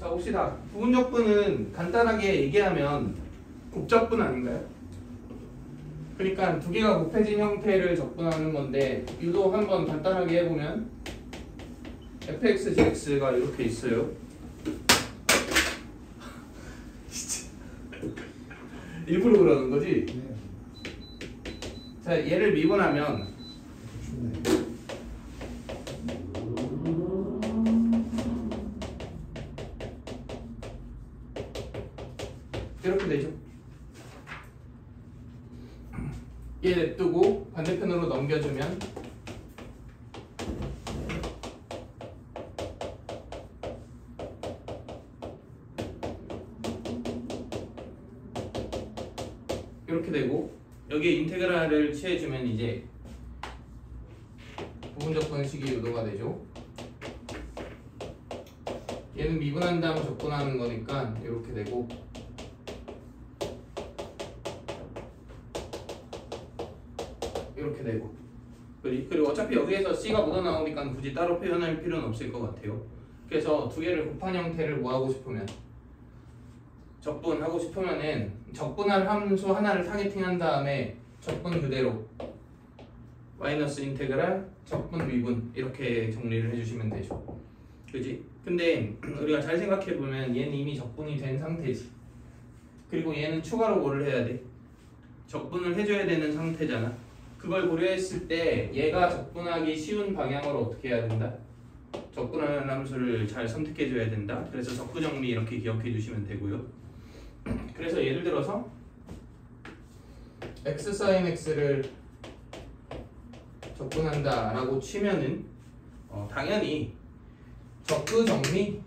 자 봅시다. 부분적분은 간단하게 얘기하면 곱적분 아닌가요? 그러니까 두 개가 곱해진 형태를 적분하는 건데 유도 한번 간단하게 해보면 fx, gx가 이렇게 있어요. 일부러 그러는 거지? 네. 자 얘를 미분하면 이렇게 되죠. 얘 냅두고 반대편으로 넘겨주면 이렇게 되고 여기에 인테그랄을 취해주면 이제 부분적분식이 유도가 되죠. 얘는 미분한 다음 적분하는 거니까 이렇게 되고 이렇게 되고 그리고 어차피 여기에서 C가 묻어나오니까 굳이 따로 표현할 필요는 없을 것 같아요. 그래서 두 개를 곱한 형태를 뭐 하고 싶으면 적분하고 싶으면은 적분할 함수 하나를 타겟팅한 다음에 적분 그대로 마이너스 인테그랄 적분 미분 이렇게 정리를 해주시면 되죠. 그지? 근데 우리가 잘 생각해보면 얘는 이미 적분이 된 상태지. 그리고 얘는 추가로 뭐를 해야 돼? 적분을 해줘야 되는 상태잖아. 그걸 고려했을 때 얘가 적분하기 쉬운 방향으로 어떻게 해야 된다? 적분하는 함수를 잘 선택해줘야 된다. 그래서 적구정리 이렇게 기억해 주시면 되고요. 그래서 예를 들어서 x sin x를 적분한다 라고 치면은 당연히 적구정리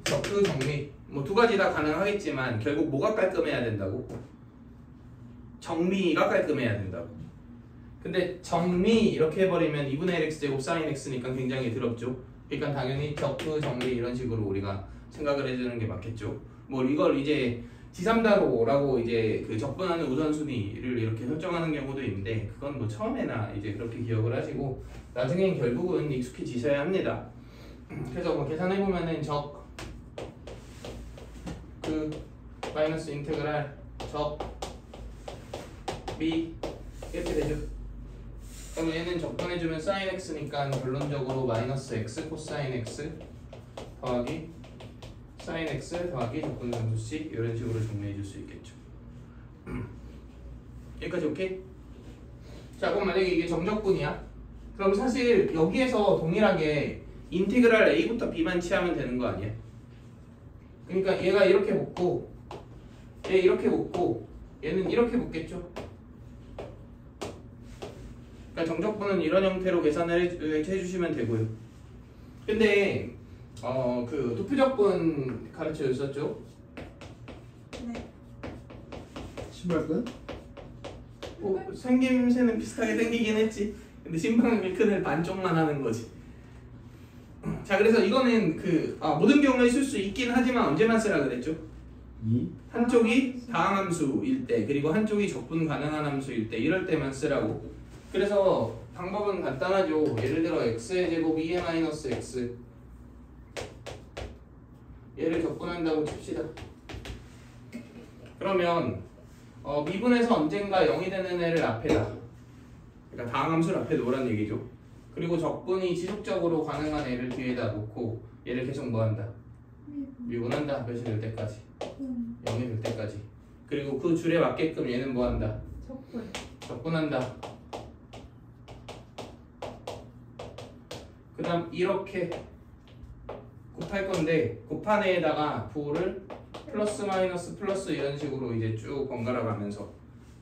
뭐 두 가지 다 가능하겠지만 결국 뭐가 깔끔해야 된다고? 정리가 깔끔해야 된다고. 근데 정리 이렇게 해버리면 2분의 1 x제곱 sin x니까 굉장히 더럽죠. 그러니까 당연히 적구정리 이런 식으로 우리가 생각을 해주는 게 맞겠죠. 뭐 이걸 이제 지삼다로라고 이제 그 적분하는 우선순위를 이렇게 설정하는 경우도 있는데 그건 뭐 처음에나 이제 그렇게 기억을 하시고 나중엔 결국은 익숙해지셔야 합니다. 그래서 뭐 계산해보면은 마이너스 인테그랄 미 이렇게 되죠. 그럼 얘는 적분해주면 sin x니까 결론적으로 마이너스 x 코사인 x 더하기 sin x 더하기 적분상수 c 이런 식으로 정리해줄 수 있겠죠. 여기까지 오케이? 자 그럼 만약에 이게 정적분이야? 그럼 사실 여기에서 동일하게 인티그랄 a부터 b만 취하면 되는 거 아니야? 그러니까 얘가 이렇게 붙고 얘 이렇게 붙고 얘는 이렇게 붙겠죠? 그러니까 정적분은 이런 형태로 계산을 해주시면 되고요. 근데 그 도표적분 가르쳐 줬었죠? 네. 신발끈? 생김새는 비슷하게 생기긴 했지. 근데 신방 밀크는 반쪽만 하는 거지. 자 그래서 이거는 모든 경우에 쓸 수 있긴 하지만 언제만 쓰라 그랬죠? 한쪽이 다항함수일 때 그리고 한쪽이 적분 가능한 함수일 때 이럴 때만 쓰라고. 그래서 방법은 간단하죠. 예를 들어 x의 제곱 2의 마이너스 x 얘를 적분한다고 칩시다. 그러면 미분에서 언젠가 0이 되는 애를 앞에다, 그러니까 다항함수를 앞에 놓으란 얘기죠. 그리고 적분이 지속적으로 가능한 애를 뒤에다 놓고 얘를 계속 뭐한다? 미분한다. 몇이 될 때까지? 0이 될 때까지. 그리고 그 줄에 맞게끔 얘는 뭐한다? 적분한다. 그 다음 이렇게 곱할 건데 곱한 애에다가 부호를 플러스 마이너스 플러스 이런 식으로 이제 쭉 번갈아 가면서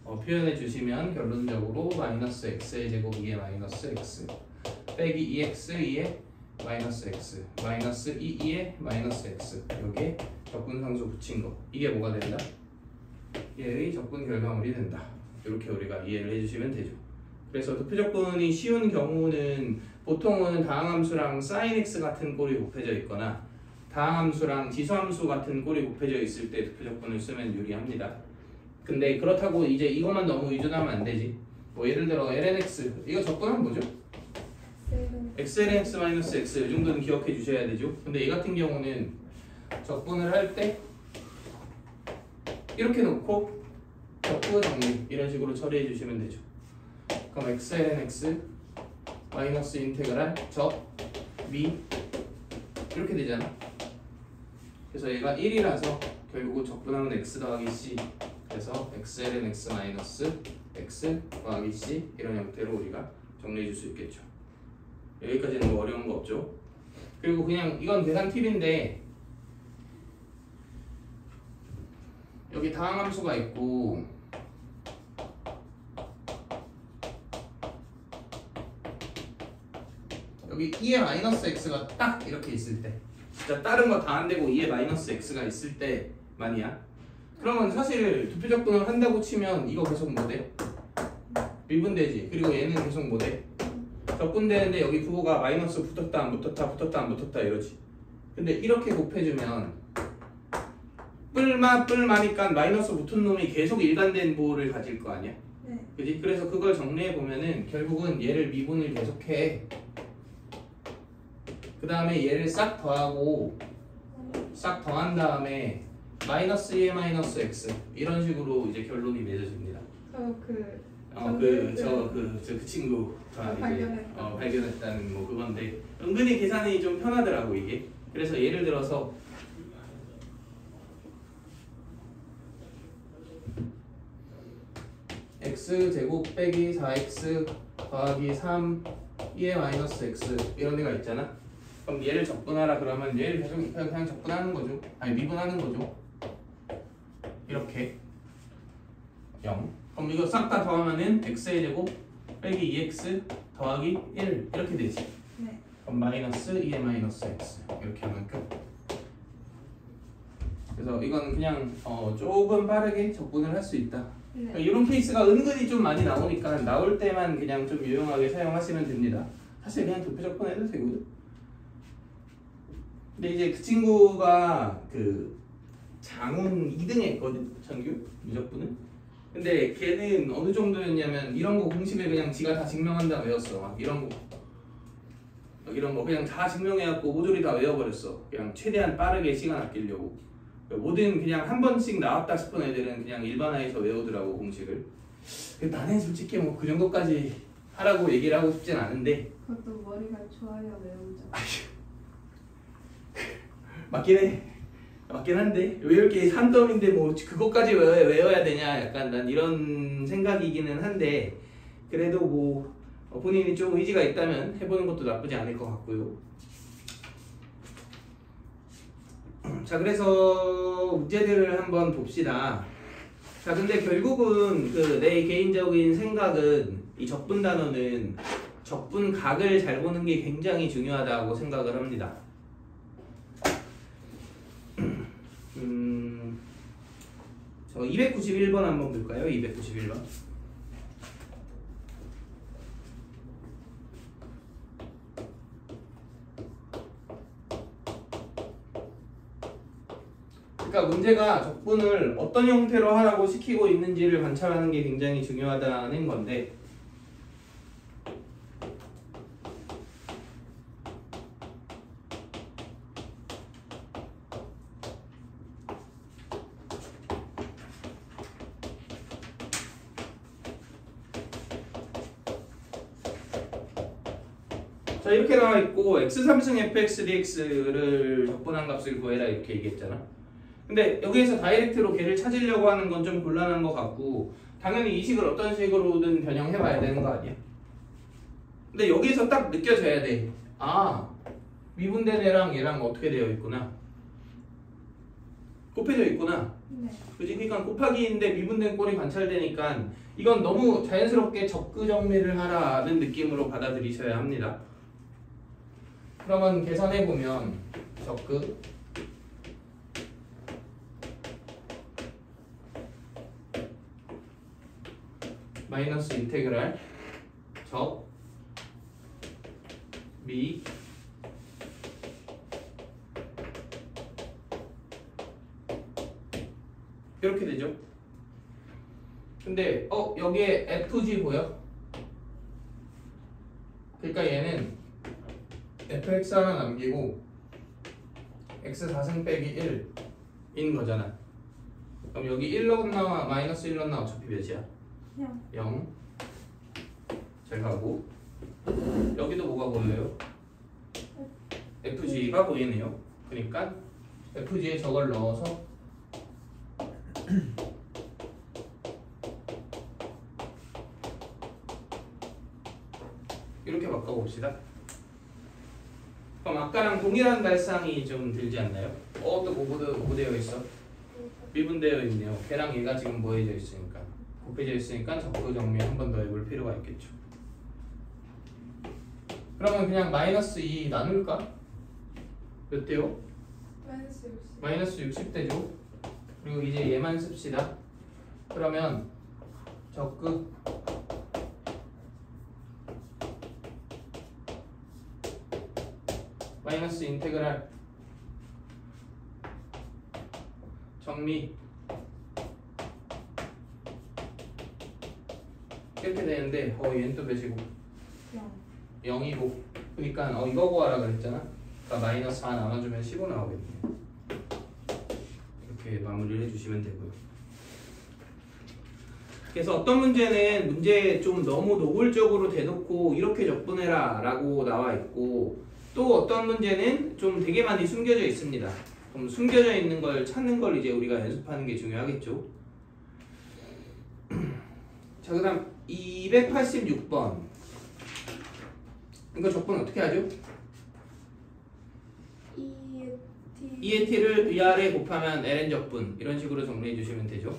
표현해 주시면 결론적으로 마이너스 x의 제곱 2의 마이너스 x 빼기 2x 2의 마이너스 x 마이너스 2의 마이너스 x 여기에 적분상수 붙인 거 이게 뭐가 된다? 얘의 적분 결과물이 된다. 이렇게 우리가 이해를 해주시면 되죠. 그래서 도표적분이 쉬운 경우는 보통은 다항함수랑 sin x 같은 꼴이 곱해져 있거나 다항함수랑 지수함수 같은 꼴이 곱해져 있을 때 도표적분을 쓰면 유리합니다. 근데 그렇다고 이제 이것만 너무 의존하면 안 되지. 뭐 예를 들어 lnx 이거 적분하면 뭐죠? xlnx-x 이 정도는 기억해 주셔야 되죠. 근데 이 같은 경우는 적분을 할 때 이렇게 놓고 적분 정리 이런 식으로 처리해 주시면 되죠. 그럼 xln x 마이너스 인테그랄 적 미 이렇게 되잖아. 그래서 얘가 1이라서 결국 적분하면 x 더하기 c, 그래서 xln x 마이너스 x 더하기 c 이런 형태로 우리가 정리해 줄 수 있겠죠. 여기까지는 뭐 어려운 거 없죠. 그리고 그냥 이건 계산 팁인데 여기 다항함수가 있고 여기 2의 마이너스 x가 딱 이렇게 있을 때, 진짜 다른 거 다 안 되고 2의 마이너스 x가 있을 때만이야. 그러면 사실 두표 적분을 한다고 치면 이거 계속 뭐 돼? 미분되지. 그리고 얘는 계속 뭐 돼? 적분되는데 여기 부호가 마이너스 붙었다 안 붙었다 붙었다 안 붙었다 이러지. 근데 이렇게 곱해주면 뿔마니까 마이너스 붙은 놈이 계속 일관된 부호를 가질 거 아니야? 네. 그지? 그래서 그걸 정리해 보면은 결국은 얘를 미분을 계속해. 그 다음에 얘를 싹 더하고 싹 더한 다음에 마이너스 2의 마이너스 x 이런 식으로 이제 결론이 맺어집니다. 그 친구가 이제 발견했다는 뭐 그건데 은근히 계산이 좀 편하더라고 이게. 그래서 예를 들어서 x 제곱 빼기 4x 더하기 3 2의 마이너스 x 이런 데가 있잖아. 그럼 얘를 적분하라 그러면 얘를 계속 그냥 적분하는 거죠. 아니 미분하는 거죠. 이렇게 0. 그럼 이거 싹 다 더하면은 x의 제곱 빼기 2x 더하기 1 이렇게 되지. 네. 그럼 마이너스 2의 마이너스 x 이렇게 하면 끝. 그래서 이건 그냥 조금 빠르게 적분을 할 수 있다. 네. 그러니까 이런 케이스가 은근히 좀 많이 나오니까 나올 때만 그냥 좀 유용하게 사용하시면 됩니다. 사실 그냥 도표 적분해도 되거든. 근데 이제 그 친구가 그 장훈 2등 했거든, 전교 무적분은. 근데 걔는 어느 정도였냐면 이런 거 공식을 그냥 지가 다 증명한다 외웠어. 막 이런 거 그냥 다 증명해갖고 모조리 다 외워버렸어. 그냥 최대한 빠르게 시간 아끼려고. 뭐든 그냥 한 번씩 나왔다 싶은 애들은 그냥 일반화해서 외우더라고 공식을. 나는 솔직히 뭐 그 정도까지 하라고 얘기를 하고 싶진 않은데. 그것도 머리가 좋아야 외우죠. 맞긴 한데 왜 이렇게 산더미인데 뭐 그것까지 외워야 되냐 약간 난 이런 생각이기는 한데, 그래도 뭐 본인이 좀 의지가 있다면 해보는 것도 나쁘지 않을 것 같고요. 자, 그래서 문제들을 한번 봅시다. 자, 근데 결국은 그 내 개인적인 생각은 이 적분 단어는 적분각을 잘 보는 게 굉장히 중요하다고 생각을 합니다. 저 291번 한번 볼까요? 291번. 그러니까 문제가 적분을 어떤 형태로 하라고 시키고 있는지를 관찰하는 게 굉장히 중요하다는 건데, 자, 이렇게 나와 있고 x3승 fx dx를 적분한 값을 구해라 이렇게 얘기했잖아. 근데 여기에서 다이렉트로 걔를 찾으려고 하는 건 좀 곤란한 것 같고, 당연히 이 식을 어떤 식으로든 변형해 봐야 되는 거 아니야? 근데 여기서 딱 느껴져야 돼. 아, 미분된 애랑 얘랑 어떻게 되어 있구나. 곱해져 있구나. 네. 그지? 그러니까 곱하기인데 미분된 꼴이 관찰되니까 이건 너무 자연스럽게 적그 정리를 하라는 느낌으로 받아들이셔야 합니다. 그러면 계산해보면 적그 마이너스 인테그랄 적 미 이렇게 되죠. 근데 여기에 FG 보여? 그러니까 얘는 fx 하나 남기고 x 4승 빼기 1인 거잖아. 그럼 여기 1 넣었나 마이너스 1 넣었나 어차피 몇이야? 0. 잘 가고 여기도 뭐가 보여요? FG가 보이네요. 그러니까 FG에 저걸 넣어서 이렇게 바꿔봅시다. 그럼 아까랑 동일한 발상이 좀 들지 않나요? 또 뭐 되어 있어? 미분되어 있네요. 걔랑 얘가 지금 뭐 해져 있으니까 곱해져 있으니까 적도 정리 한 번 더 해볼 필요가 있겠죠. 그러면 그냥 마이너스 2 나눌까? 몇 대요? 마이너스 60 대죠. 그리고 이제 얘만 씁시다. 그러면 적극 마이너스 인테그랄 정리 이렇게 되는데 얘는 또 몇이고? 0이고 그러니까 이거 구하라 그랬잖아. 그러니까 마이너스 4 나눠주면 15 나오겠네. 이렇게 마무리를 해주시면 되고요. 그래서 어떤 문제는 문제 좀 너무 노골적으로 대놓고 이렇게 적분해라 라고 나와 있고 또 어떤 문제는 좀 되게 많이 숨겨져 있습니다. 그럼 숨겨져 있는 걸 찾는 걸 이제 우리가 연습하는 게 중요하겠죠. 자, 그 다음 286번 이거 적분 어떻게 하죠? 2의 t를 위아래 곱하면 ln 적분 이런 식으로 정리해 주시면 되죠.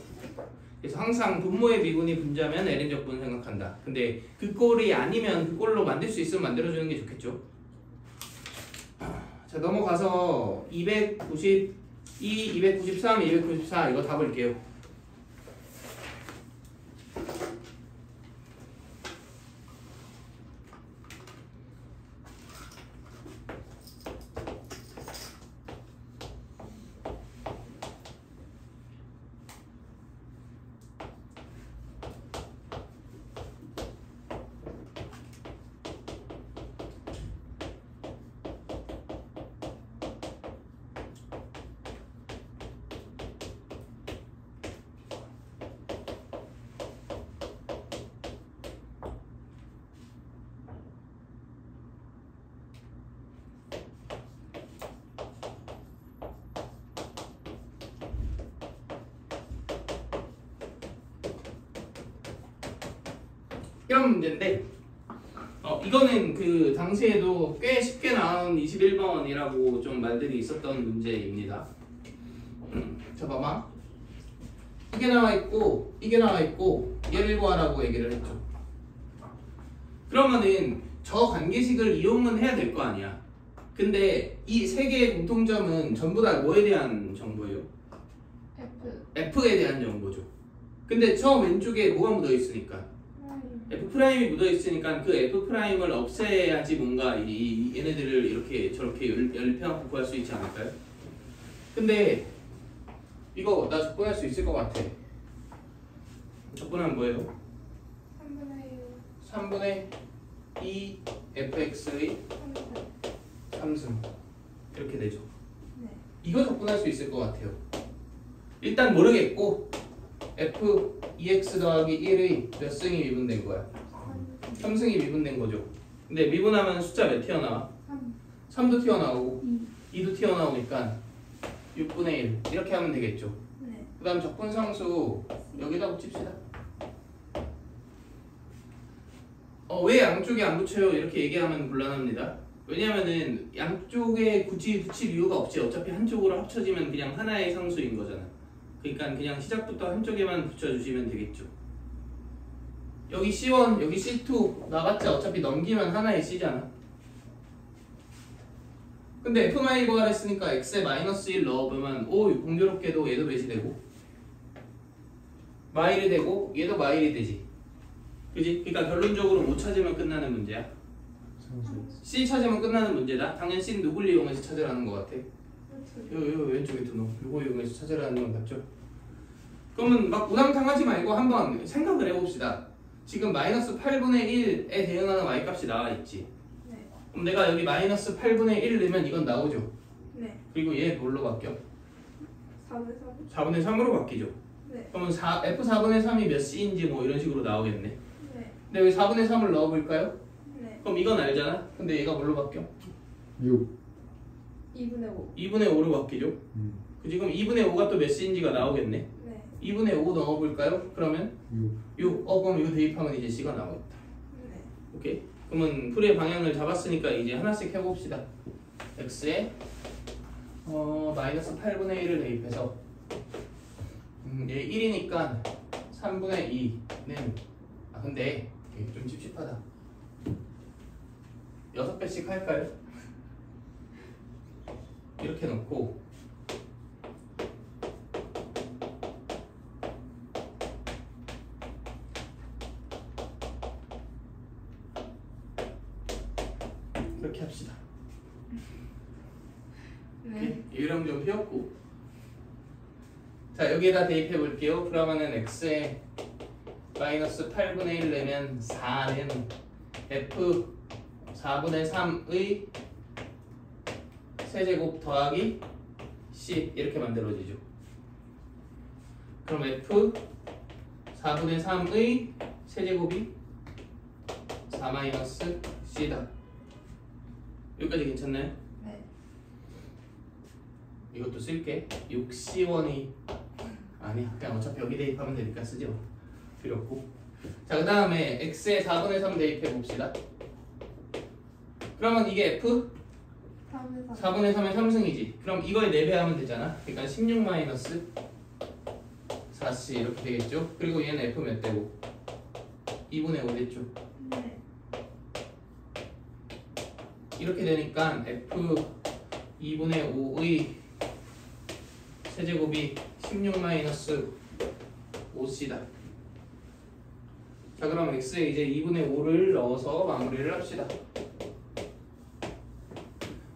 그래서 항상 분모의 미분이 분자면 ln 적분 생각한다. 근데 그 꼴이 아니면 그 꼴로 만들 수 있으면 만들어주는 게 좋겠죠. 자, 넘어가서 292, 293, 294 이거 다 볼게요. 이런 문제인데 이거는 그 당시에도 꽤 쉽게 나온 21번이라고 좀 말들이 있었던 문제입니다. 자, 봐봐. 이게 나와 있고 이게 나와 있고 얘를 구하라고 얘기를 했죠. 그러면은 저 관계식을 이용은 해야 될 거 아니야. 근데 이 세 개의 공통점은 전부 다 뭐에 대한 정보예요? F에 대한 정보죠. 근데 저 왼쪽에 뭐가 묻어 있으니까 F'이 묻어 있으니까 그 F'을 없애야지 뭔가 얘네들을 이렇게 저렇게 열펴놓고 구할 수 있지 않을까요? 근데 이거 나 적분할 수 있을 것 같아. 적분하면 뭐예요? 3분의 2 fx의 3승 이렇게 되죠. 네. 이거 적분할 수 있을 것 같아요. 일단 모르겠고 f 2x 더하기 1의 몇 승이 미분된 거야? 3승이 미분된 거죠. 근데 미분하면 숫자 몇 튀어나와? 3도 튀어나오고 2도 튀어나오니까 6분의 1 이렇게 하면 되겠죠. 네. 그 다음 적분상수 여기다 붙입시다. 왜 양쪽에 안 붙여요? 이렇게 얘기하면 곤란합니다. 왜냐면은 양쪽에 굳이 붙일 이유가 없지. 어차피 한쪽으로 합쳐지면 그냥 하나의 상수인 거잖아. 그러니까 그냥 시작부터 한쪽에만 붙여주시면 되겠죠. 여기 C1, 여기 C2 나갔자 어차피 넘기면 하나의 C잖아. 근데 F-를 구하랬으니까 X에 마이너스 1 넣어보면 공교롭게도 얘도 몇이 되고 마일이 되고 얘도 마일이 되지. 그지? 그러니까 결론적으로 뭐 찾으면 끝나는 문제야? C 찾으면 끝나는 문제다. 당연 C는 누굴 이용해서 찾으라는 것 같아? 요 왼쪽에 두노 요거 이용해서 찾으라는 건 같죠? 그러면 막 우당탕하지 말고 한번 생각을 해봅시다. 지금 마이너스 8분의 1에 대응하는 y값이 나와 있지. 네. 그럼 내가 여기 마이너스 8분의 1을 넣으면 이건 나오죠. 네. 그리고 얘 뭘로 바뀌어? 4분의 3? 4분의 3으로 바뀌죠. 네. 그러면 F4분의 3이 몇 C인지 뭐 이런 식으로 나오겠네. 네. 근데 여기 4분의 3을 넣어볼까요? 네. 그럼 이건 알잖아. 근데 얘가 뭘로 바뀌어? 6 2분의 5. 2분의 5로 바뀌죠. 그지? 그럼 2분의 5가 또 몇 C인지가 나오겠네. 네. 2분의 5 넣어볼까요? 그러면 6 6. 그럼 이거 대입하면 이제 C가 나오겠다. 네. 오케이? 그러면 풀의 방향을 잡았으니까 이제 하나씩 해봅시다. x에 마이너스 8분의 1을 대입해서 얘 1이니까 3분의 2는 근데 이게 좀 찝찝하다. 6배씩 할까요? 이렇게 놓고 이렇게 합시다. 네. 유령 좀 피웠고 자 여기에다 대입해 볼게요. 그러면은 x에 마이너스 8분의 1 내면 4는 f 4분의 3의 세제곱 더하기 c 이렇게 만들어지죠. 그럼 f 4분의 3의 세제곱이 4 마이너스 c다. 여기까지 괜찮나요? 네. 이것도 쓸게. 6C1이 아니야. 그냥 어차피 여기 대입하면 되니까 쓰지 마. 필요 없고. 자, 그 다음에 x에 4분의 3 대입해 봅시다. 그러면 이게 f 4분의 3. 4분의 3의 3승이지. 그럼 이거에 4배 하면 되잖아. 그러니까 16 마이너스 4c 이렇게 되겠죠. 그리고 얘는 f 몇 대고 2분의 5 됐죠. 네. 이렇게 되니까 f 2분의 5의 세제곱이 16 마이너스 5c다. 자 그럼 x에 이제 2분의 5를 넣어서 마무리를 합시다.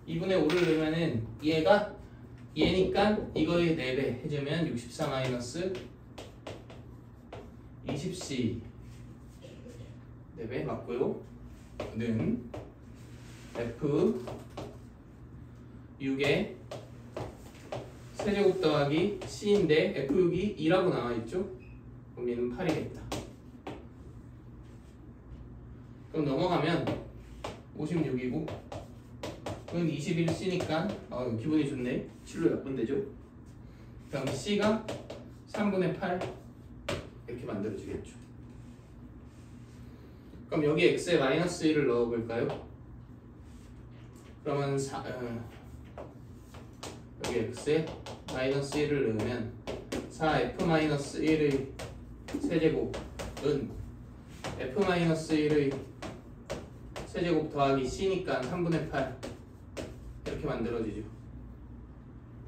2분의 5를 넣으면은 얘니까 이거의 4배 해주면 64 마이너스 20c 4배 맞고요. 는 f 6에 세제곱 더하기 c인데 f6이 2라고 나와있죠? 그럼 얘는 8이겠다. 그럼 넘어가면 56이고 그건 21c니까 기분이 좋네. 7로 약분되죠? 그럼 c가 3분의 8 이렇게 만들어지겠죠. 그럼 여기 x에 마이너스 1을 넣어볼까요? 그러면 여기 x에 마이너스 1을 넣으면 4f-1의 세제곱은 f-1의 세제곱 더하기 c니까 3분의 8 이렇게 만들어지죠.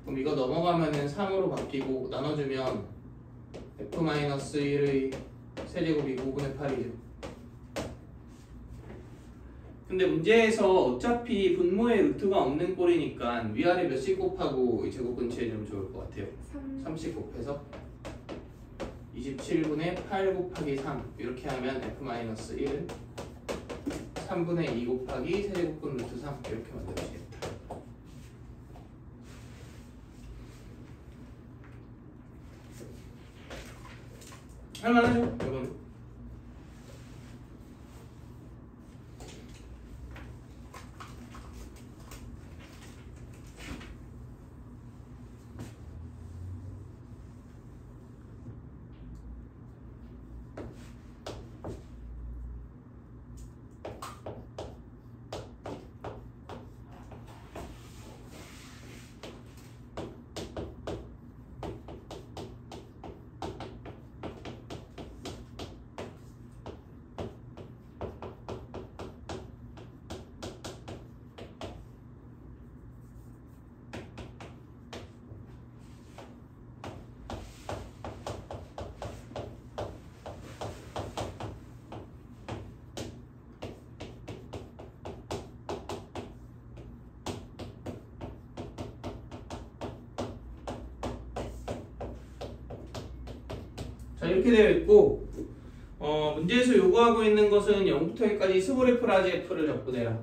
그럼 이거 넘어가면은 3으로 바뀌고 나눠주면 f-1의 세제곱이 5분의 8이죠. 근데 문제에서 어차피 분모에 루트가 없는 꼴이니까 위아래 몇씩 곱하고 제곱 근처해주면 좋을 것 같아요. 3씩 곱해서 27분의 8 곱하기 3 이렇게 하면 f-1은 3분의 2 곱하기 세제곱분 루트 3 이렇게 만들어지겠다. 할만하죠? 이거는. 자 이렇게 되어 있고 문제에서 요구하고 있는 것은 0부터 1까지 스몰 f 라지 f를 적분해라.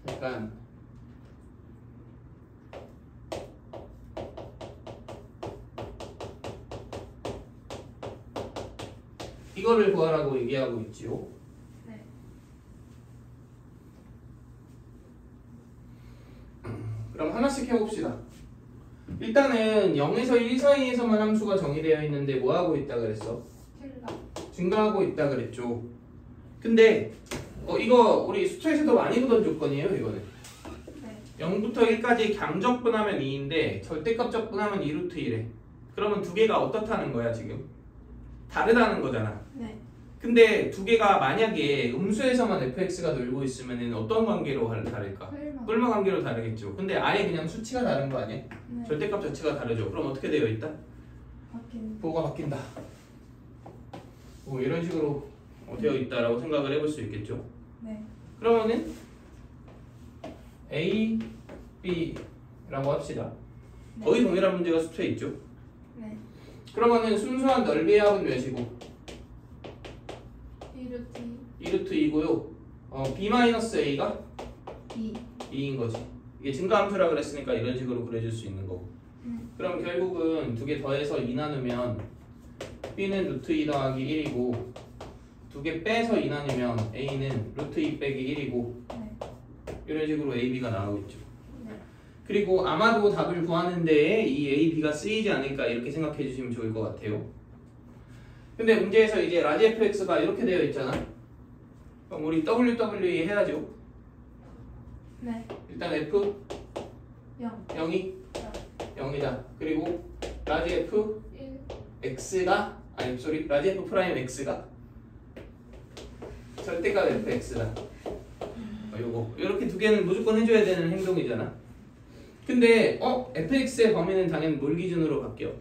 약간 이거를 구하라고 얘기하고 있지요. 네. 그럼 하나씩 해봅시다. 일단은 0에서 1 사이에서만 함수가 정의되어 있는데 뭐 하고 있다 그랬어? 증가하고 있다 그랬죠. 근데 이거 우리 수초에서도 많이 보던 조건이에요. 이거는 네. 0부터 1까지 강적분하면 2인데 절대값 적분하면 2루트 1에 그러면 두 개가 어떻다는 거야 지금? 다르다는 거잖아. 네. 근데 두 개가 만약에 음수에서만 fx가 놀고 있으면 어떤 관계로 다를까? 뿔마 관계로 다르겠죠. 근데 아예 그냥 수치가 다른 거 아니야? 네. 절대값 자체가 다르죠. 그럼 어떻게 되어 있다? 바뀐. 부호가 바뀐다. 뭐 이런 식으로 되어 있다라고 생각을 해볼 수 있겠죠. 네. 그러면은 A, B라고 합시다. 네. 거의 동일한 문제가 수초에 있죠. 네. 그러면은 순수한 넓이의 합은 몇이고? 1루트 2루트 2고요. B-A가 2. 2인 거지. 이게 증가함수라 그랬으니까 이런 식으로 그려줄 수 있는 거고. 네. 그럼 결국은 두 개 더해서 2 나누면 B는 루트 2 더하기 1이고 두 개 빼서 2 나누면 A는 루트 2 빼기 1이고 네. 이런 식으로 A, B가 나오고 있죠. 네. 그리고 아마도 답을 구하는 데에 이 A, B가 쓰이지 않을까 이렇게 생각해 주시면 좋을 것 같아요. 근데 문제에서 이제 라지 fx가 이렇게 되어 있잖아. 그럼 우리 WWE 해야죠. 네. 일단 F 0. 0이 0이다. 그리고 라지 F 1. X가 라지 F 프라임 X가 절대값 fx다. 요거 이렇게 두 개는 무조건 해줘야 되는 행동이잖아. 근데 fx의 범위는 당연히 뭘 기준으로 바뀌어?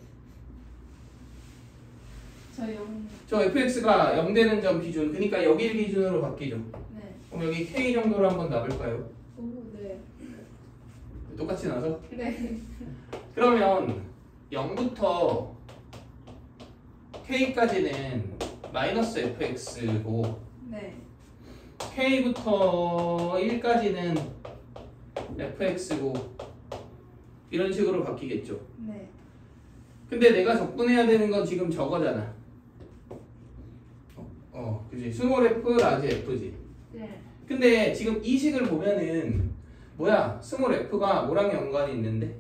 저 0. 저 fx가 0 되는 점 기준, 그러니까 여기를 기준으로 바뀌죠. 네. 그럼 여기 k 정도로 한번 놔볼까요? 오, 네. 똑같이 놔서? 네. 그러면 0부터 k까지는 마이너스 fx고 네. k부터 1까지는 fx고 이런 식으로 바뀌겠죠. 네. 근데 내가 적분해야 되는 건 지금 저거잖아. 그지? 스몰 f, 라지 f지. 네. 근데 지금 이 식을 보면은 뭐야? 스몰 f가 뭐랑 연관이 있는데?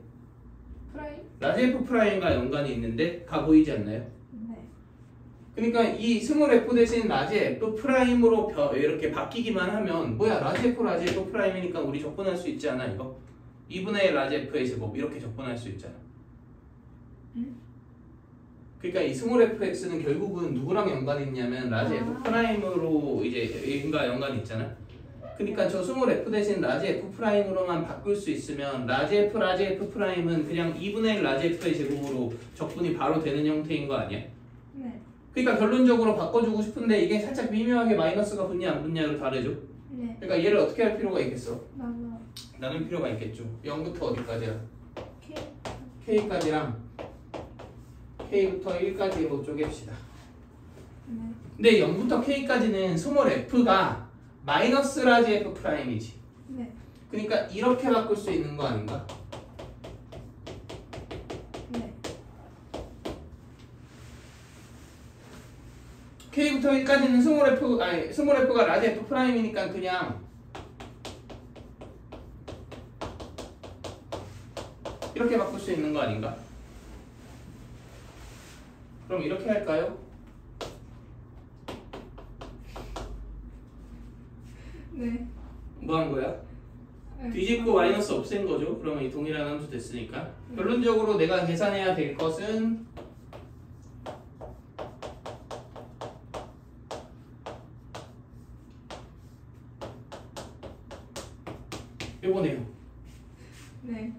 프라임? 라지 f 프라임과 연관이 있는데 가 보이지 않나요? 네. 그러니까 이 스몰 f 대신 라지 f 프라임으로 이렇게 바뀌기만 하면 뭐야? 라지 f 프라임이니까 우리 적분할 수 있지 않아 이거? 2분의 1 라지 f의 제곱 이렇게 적분할 수 있잖아. 그러니까 이 스몰 fx는 결국은 누구랑 연관이 있냐면 라지 f 프라임으로 이제 얘가 연관이 있잖아. 그러니까 저 스몰 f 대신 라지 f 프라임으로만 바꿀 수 있으면 라지 f 프라임은 그냥 2분의 1 라지 f의 제곱으로 적분이 바로 되는 형태인 거 아니야? 네. 그러니까 결론적으로 바꿔주고 싶은데 이게 살짝 미묘하게 마이너스가 붙냐 안 붙냐로 다르죠. 네. 그러니까 얘를 어떻게 할 필요가 있겠어? 나눠. 필요가 있겠죠. 0부터 어디까지야? K. k까지랑 k부터 1까지로 쪼갭시다. 네. 근데 0부터 k까지는 스몰 f가 마이너스 라지 f 프라임이지. 네. 그러니까 이렇게 바꿀 수 있는 거 아닌가? 네. k부터 1까지는 스몰 f가 라지 f 프라임이니까 그냥 이렇게 바꿀 수 있는 거 아닌가? 그럼 이렇게 할까요? 네. 뭐 한 거야? 뒤집고 마이너스 없앤 거죠. 그러면 이 동일한 함수 됐으니까. 결론적으로 내가 계산해야 될 것은 요거네요. 네.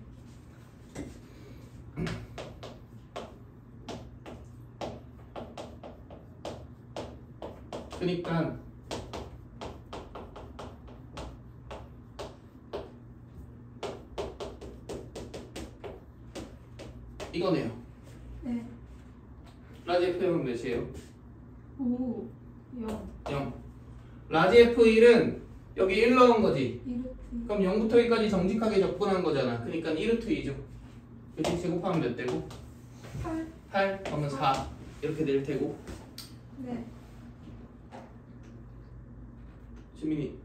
그러니까 이거네요. 네. 라지 F1은 몇이에요? 5. 0. 0. 라지 F1은 여기 1 넣은 거지. 2루트. 그럼 0부터 1까지 정직하게 적분한 거잖아. 그러니까 1루트 2죠. 여기 제곱하면 몇 되고? 8. 8. 그러면 4. 이렇게 될 테고. 네. 지민이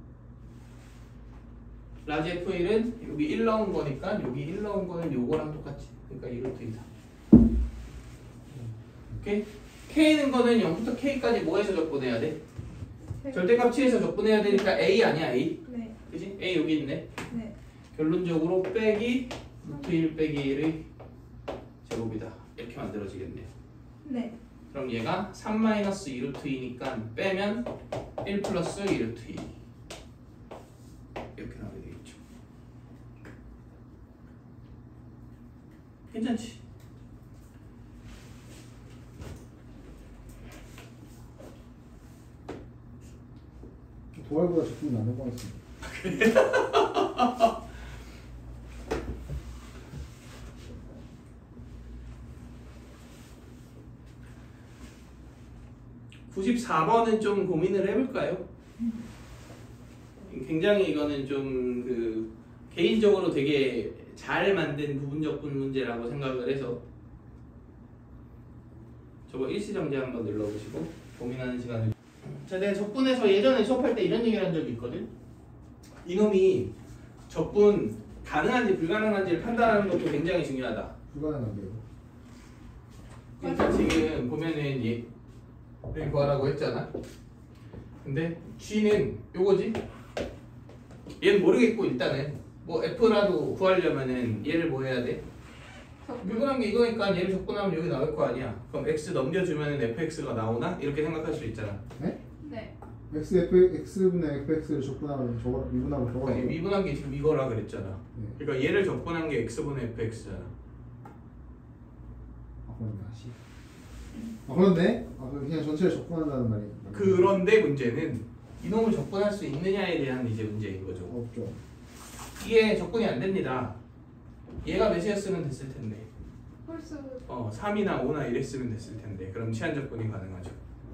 라지 F1은 여기 1 넣은 거니까 여기 1 넣은 거는 요거랑 똑같지. 그러니까 이렇게 이다. 오케이? K는 거는 0부터 K까지 뭐에서 적분해야 돼? 절대값 T에서 적분해야 되니까 A 아니야 A? 네. 그치? A 여기 있네. 네. 결론적으로 빼기 루트 1 빼기 1의 제곱이다. 이렇게 만들어지겠네요. 네. 그럼 얘가 3 마이너스 2 루트 2니까 빼면 1 플러스 2 루트 2 이렇게 나오게 되겠죠. 괜찮지? 도알보다 적분이 나는 거 같습니다. (94번은) 좀 고민을 해볼까요? 굉장히 이거는 좀 그 개인적으로 되게 잘 만든 부분적분 문제라고 생각을 해서 저거 일시정지 한번 눌러보시고 고민하는 시간을. 자, 내가 적분에서 예전에 수업할 때 이런 얘기를 한 적이 있거든. 이놈이 적분 가능한지 불가능한지를 판단하는 것도 굉장히 중요하다. 불가능한데요. 그러니까 지금 보면은 얘를 구하라고 했잖아. 근데 G는 요거지. 얘는 모르겠고 일단은 뭐 F라도 구하려면은 얘를 뭐 해야 돼? 미분한 게 이거니까 얘를 적분하면 여기 나올 거 아니야. 그럼 X 넘겨주면은 FX가 나오나? 이렇게 생각할 수 있잖아. 네? 네. x분의 fx를 적분하면 저거 미분하면 저거. 아니 미분한 게 지금 이거라 그랬잖아. 네. 그러니까 얘를 적분한 게 X분의 FX잖아. 아 그런데 다시. 아 그런데? 아 그냥 전체를 적분한다는 말이. 그런데 문제는 이놈을 적분할 수 있느냐에 대한 이제 문제인 거죠. 없죠. 이게 적분이 안 됩니다. 얘가 몇이었으면 됐을 텐데. 홀수. 3이나 5나 이랬으면 됐을 텐데. 그럼 치환 적분이 가능하죠.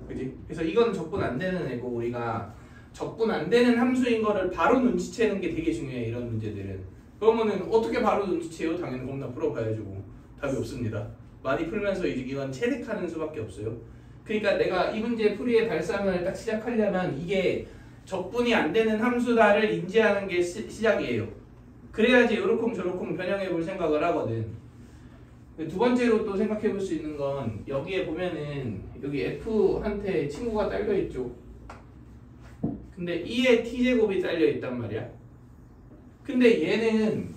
그지? 그래서 이건 적분 안 되는 애고 우리가 적분 안 되는 함수인 거를 바로 눈치채는 게 되게 중요해. 이런 문제들은. 그러면은 어떻게 바로 눈치채요? 당연히 겁나 풀어봐야죠. 뭐. 답이 없습니다. 많이 풀면서 이건 체득하는 수밖에 없어요. 그러니까 내가 이 문제 풀이의 발상을 딱 시작하려면 이게 적분이 안 되는 함수다를 인지하는 게 시작이에요. 그래야지 요렇쿵 저렇쿵 변형해 볼 생각을 하거든. 두 번째로 또 생각해 볼 수 있는 건 여기에 보면은 여기 F한테 친구가 딸려 있죠. 근데 2의 T제곱이 딸려 있단 말이야. 근데 얘는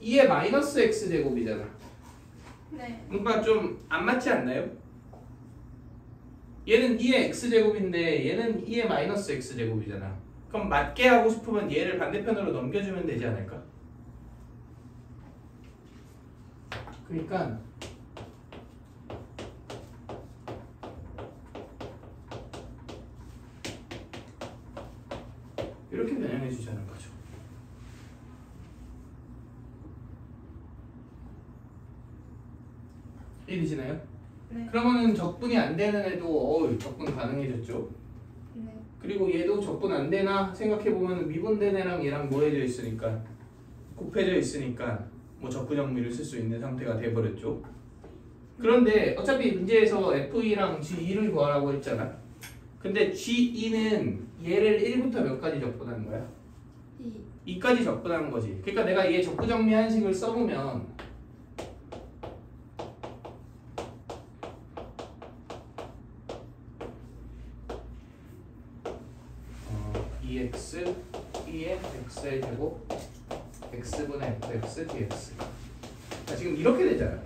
2의 마이너스 X제곱이잖아. 네. 뭔가 좀 안 맞지 않나요? 얘는 2의 X제곱인데 얘는 2의 마이너스 X제곱이잖아. 그럼 맞게 하고 싶으면 얘를 반대편으로 넘겨주면 되지 않을까? 그러니까 이렇게 변형해 주자는 거죠. 이해되시나요? 네. 그러면은 적분이 안 되는 애도 적분 가능해졌죠. 네. 그리고 얘도 적분 안 되나 생각해보면 미분된 애랑 얘랑 뭐 해져 있으니까 곱해져 있으니까 뭐 적분형미를 쓸 수 있는 상태가 돼버렸죠. 그런데 어차피 문제에서 F2랑 G2를 구하라고 했잖아. 근데 G2는 얘를 1부터 몇 가지 적분하는 거야? 2까지 적분하는 거지. 그러니까 내가 얘 적부정리 한식을 써보면 EX 2의 X의 제곱 X분의 FX dx. 자, 지금 이렇게 되잖아.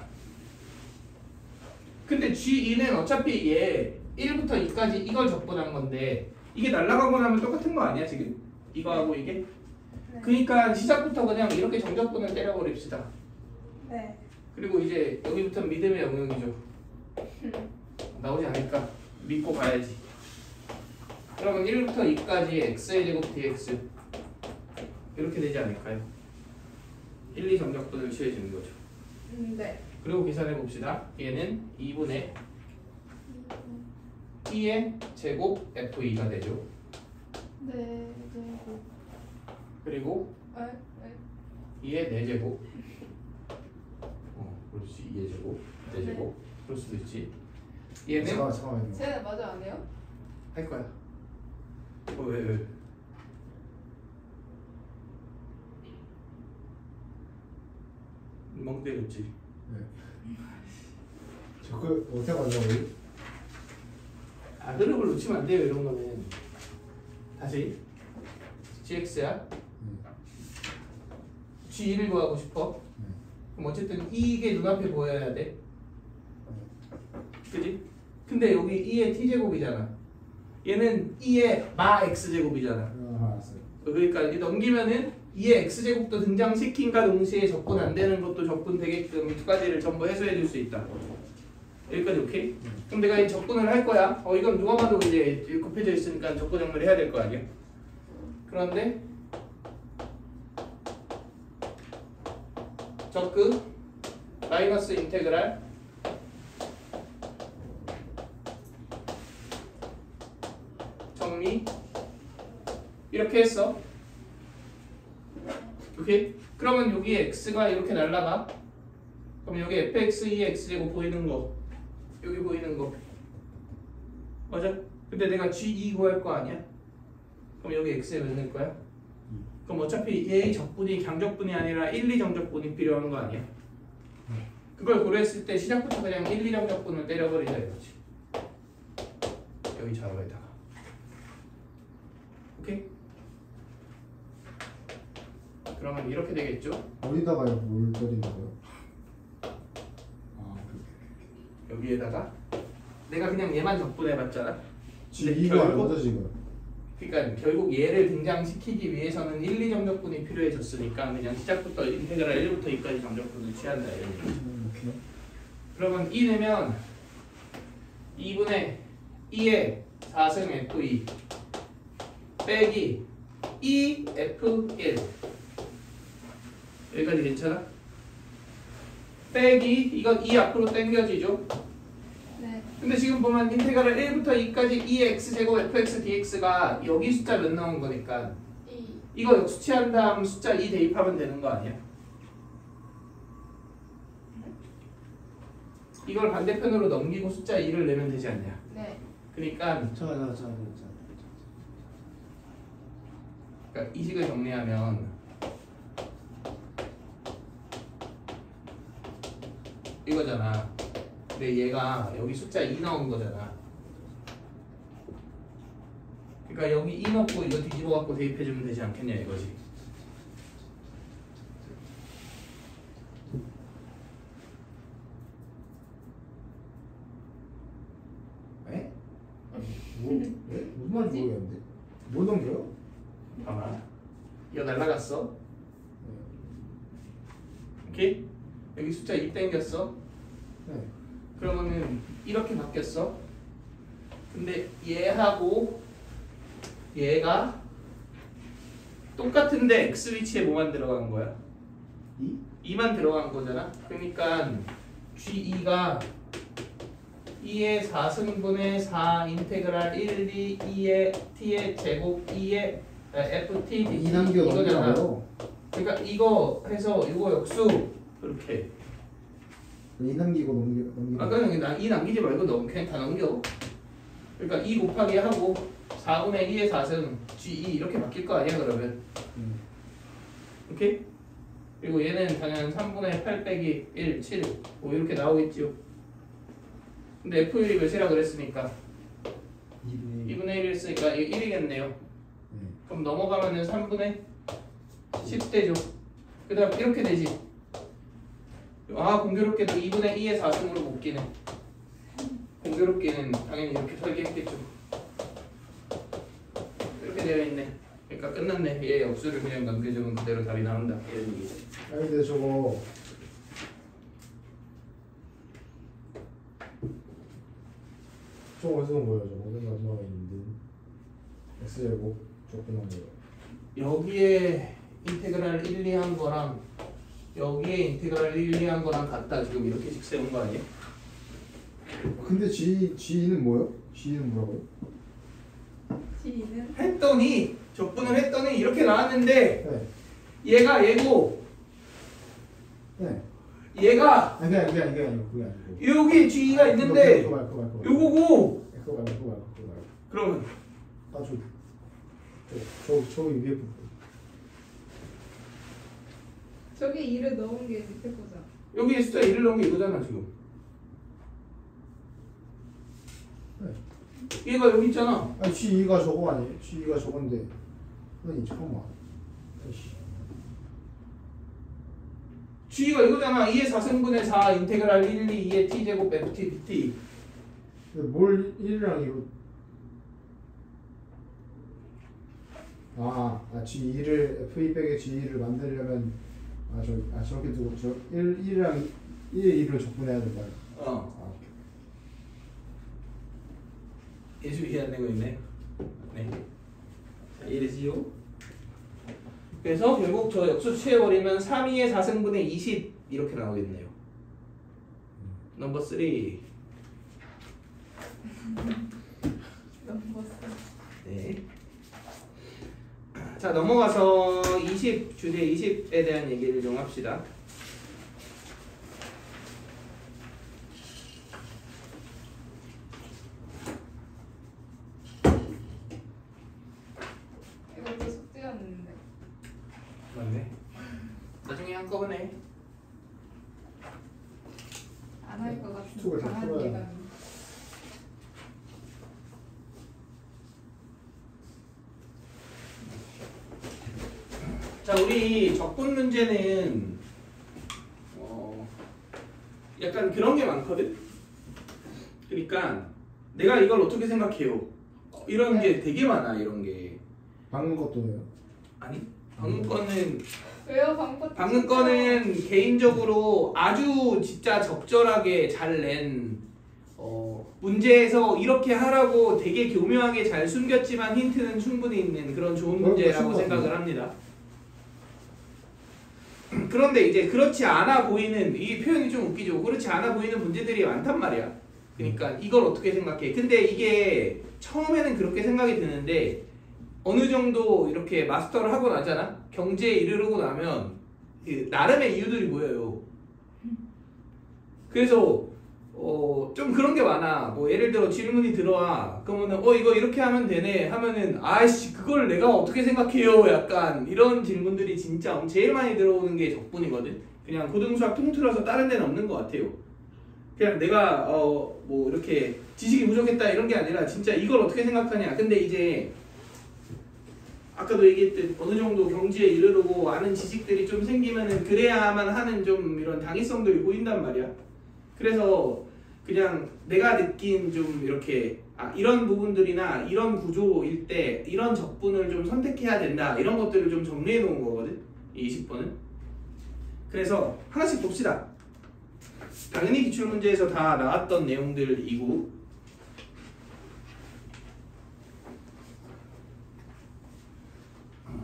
근데 G2는 어차피 얘 1부터 2까지 이걸 적분한 건데 이게 날아가고 나면 똑같은 거 아니야 지금? 이거하고 이게? 네. 그러니까 시작부터 그냥 이렇게 정적분을 때려버립시다. 네. 그리고 이제 여기부터 믿음의 영역이죠. 나오지 않을까? 믿고 봐야지. 그러면 1부터 2까지 x의 제곱 dx 이렇게 되지 않을까요? 1, 2 정적분을 취해주는 거죠. 네. 그리고 계산해 봅시다. 얘는 2분의 t의 제곱 f2가 되죠. 네. 그리고 네. 2의 4제곱 그렇지. 2의 제곱 4제곱 그럴 수도 있지. 얘는 잠깐만요. 쟤네 맞아 안 해요? 할 거야. 왜? 멍 때렸지. 네. 저걸 어떻게 만들어? 아, 흐름을 놓치면 안 돼요. 이런 거는. 다시 gx야. g1을 구하고 싶어. 그럼 어쨌든 이게 눈앞에 보여야 돼. 그지? 근데 여기 2의 t제곱이잖아. 얘는 2의 마 x제곱이잖아. 아, 알았어요. 그러니까 이제 넘기면은 2의 x제곱도 등장시킨과 동시에 적분 안 되는 것도 적분 되게끔 두 가지를 전부 해소해 줄 수 있다. 여기까지 오케이? 그럼 내가 이 적분을 할 거야. 이건 누가 봐도 이제 곱해져 있으니까 적분 정리를 해야 될 거 아니야. 그런데 적그 마이너스 인테그랄 정리 이렇게 했어. 오케이? 그러면 여기 x가 이렇게 날라가. 그럼 여기 fx 2x제곱 보이는 거 여기 보이는 거 맞아? 근데 내가 g2 구할 거 아니야? 그럼 여기 x에 몇 넣을 거야? 그럼 어차피 얘의 적분이 강적분이 아니라 1, 2정적분이 필요한 거 아니야? 그걸 고려했을 때 시작부터 그냥 1, 2정적분을 때려버리자 이거지. 여기 좌우에다가. 오케이? 그러면 이렇게 되겠죠? 어디다가 뭘 때리는 거예요? 아, 여기에다가 내가 그냥 얘만 적분해봤잖아. G2가 아니죠 지금? 그러니까 결국 얘를 등장시키기 위해서는 1, 2정적분이 필요해졌으니까 그냥 시작부터 인테그랄 1부터 2까지 정적분을 취한다 이런 얘기죠. 오케이. 그러면 2 내면 2분의 2의 4승 F2 빼기 2F1 여기까지 괜찮아? 빼기 이건 2 앞으로 당겨지죠? 네. 근데 지금 보면 인테그랄 1부터 2까지 2x제곱 fx dx가 여기 숫자 몇 나온 거니까 2. 이거 역수치한 다음 숫자 2 대입하면 되는 거 아니야? 이걸 반대편으로 넘기고 숫자 2를 내면 되지 않냐? 네. 그러니까 이 식을 정리하면 이거잖아. 근데 얘가 여기 숫자 2 나온 거잖아. 그러니까 여기 2 넣고 이거 뒤집어 갖고 대입해주면 되지 않겠냐 이거지. 에? 무슨 말인지 모르겠는데. 뭘 넘겨요? 봐봐. 이거 날라갔어. 오케이? 여기 숫자 2 땡겼어. 네. 그러면은 이렇게 바뀌었어. 근데 얘하고 얘가 똑같은데 x 위치에 뭐만 들어간 거야? 2만 들어간 거잖아. 그러니까 G2가 2의 4승분의 4 인테그랄 1, 2, 2의 t의 제곱 2의 ft 이 남겨 이거잖아. 넘겨요. 그러니까 이거 해서 이거 역수 이렇게. 이 남기고 넘기고. 아까 그냥 이 남기지 말고 그냥 다 넘겨. 그러니까 2 곱하기 하고 4분의 2의 4승 G2 이렇게 바뀔 거 아니야 그러면. 오케이? 그리고 얘는 당연 3분의 8 빼기 1, 7 뭐 이렇게 나오겠지요. 근데 F1이 몇이라 그랬으니까 2분의 1 했으니까 이게 1이겠네요. 그럼 넘어가면은 3분의 10대죠. 그 다음 이렇게 되지. 아 공교롭게도 2분의 2의 4승으로 묶이네. 공교롭게는 당연히 이렇게 설계했겠죠. 이렇게 되어 있네. 그러니까 끝났네. 얘 역수를 그냥 넘겨주면 그대로 답이 나온다. 이런 얘기죠. 아니 근데 저거 어디서 온 거예요? 저거 맨 마지막에 있는 x제곱 적분한 거예요. 여기에 인테그랄 1, 2 한 거랑 여기에 인테그랄 1, 2 한 거랑 같다. 지금 이렇게씩 세운 거 아니에요? 근데 G는 뭐예요? G는 뭐라고요? G는 했더니 적분을 했더니 이렇게 나왔는데 네. 얘가 얘고 네. 얘가 아니 그게 아니고 여기 G가 있는데 그거 말고 요거고 그거 말고 그러면 저 위에 부분. 저기 2를 넣은 게 밑에 거죠. 여기 숫자 1을 넣은 게 이거잖아 지금. 네. 얘가 여기 있잖아. 아니 G2가 저거 아니에요? G2가 저건데. 아니 잠깐만. 아이씨. G가 이거잖아. 2의 4승분의 4 인테그랄 1, 2, 2의 t제곱 ft dt. 근데 뭘 1이랑 이거 G2를 F2 빼기 G2를 만들려면 저렇게 두고 저 1이랑 1의 2를 적분해야 된다. 오케이. 예수 이해 안 되고 있네. 네. 자, 이래지요. 그래서 결국 저 역수 취해버리면 3, 2의 4승분의 20 이렇게 나오겠네요. 넘버 3. 넘버 3. 네. 자 넘어가서 20 주제 20에 대한 얘기를 좀 합시다. 이것도 숙제였는데. 맞네. 나중에 한꺼번에. 안 할 것 툭을 같은 다 강한 풀어야 예감이. 자 우리 적분 문제는 약간 그런 게 많거든. 그러니까 내가 이걸 어떻게 생각해요? 이런 게 되게 많아. 이런 게. 방금 것도 해요. 아니 방금 거는 왜요? 방금 거는 개인적으로 아주 진짜 적절하게 잘 낸 문제에서 이렇게 하라고 되게 교묘하게 잘 숨겼지만 힌트는 충분히 있는 그런 좋은 문제라고 생각을 합니다. 그런데 이제 그렇지 않아 보이는, 이 표현이 좀 웃기죠. 그렇지 않아 보이는 문제들이 많단 말이야. 그러니까 이걸 어떻게 생각해? 근데 이게 처음에는 그렇게 생각이 드는데 어느 정도 이렇게 마스터를 하고 나잖아? 경제에 이르르고 나면 그 나름의 이유들이 보여요. 그래서 좀 그런 게 많아. 뭐 예를 들어 질문이 들어와. 그러면은 이거 이렇게 하면 되네 하면은 아이씨 그걸 내가 어떻게 생각해요? 약간 이런 질문들이 진짜 제일 많이 들어오는 게 적분이거든. 그냥 고등수학 통틀어서 다른 데는 없는 것 같아요. 그냥 내가 뭐 이렇게 지식이 부족했다 이런 게 아니라 진짜 이걸 어떻게 생각하냐. 근데 이제 아까도 얘기했듯 어느 정도 경지에 이르르고 아는 지식들이 좀 생기면은 그래야만 하는 좀 이런 당위성들이 보인단 말이야. 그래서 그냥 내가 느낀 좀 이렇게 이런 부분들이나 이런 구조일 때 이런 적분을 좀 선택해야 된다 이런 것들을 좀 정리해 놓은 거거든 이 20번은. 그래서 하나씩 봅시다. 당연히 기출문제에서 다 나왔던 내용들이고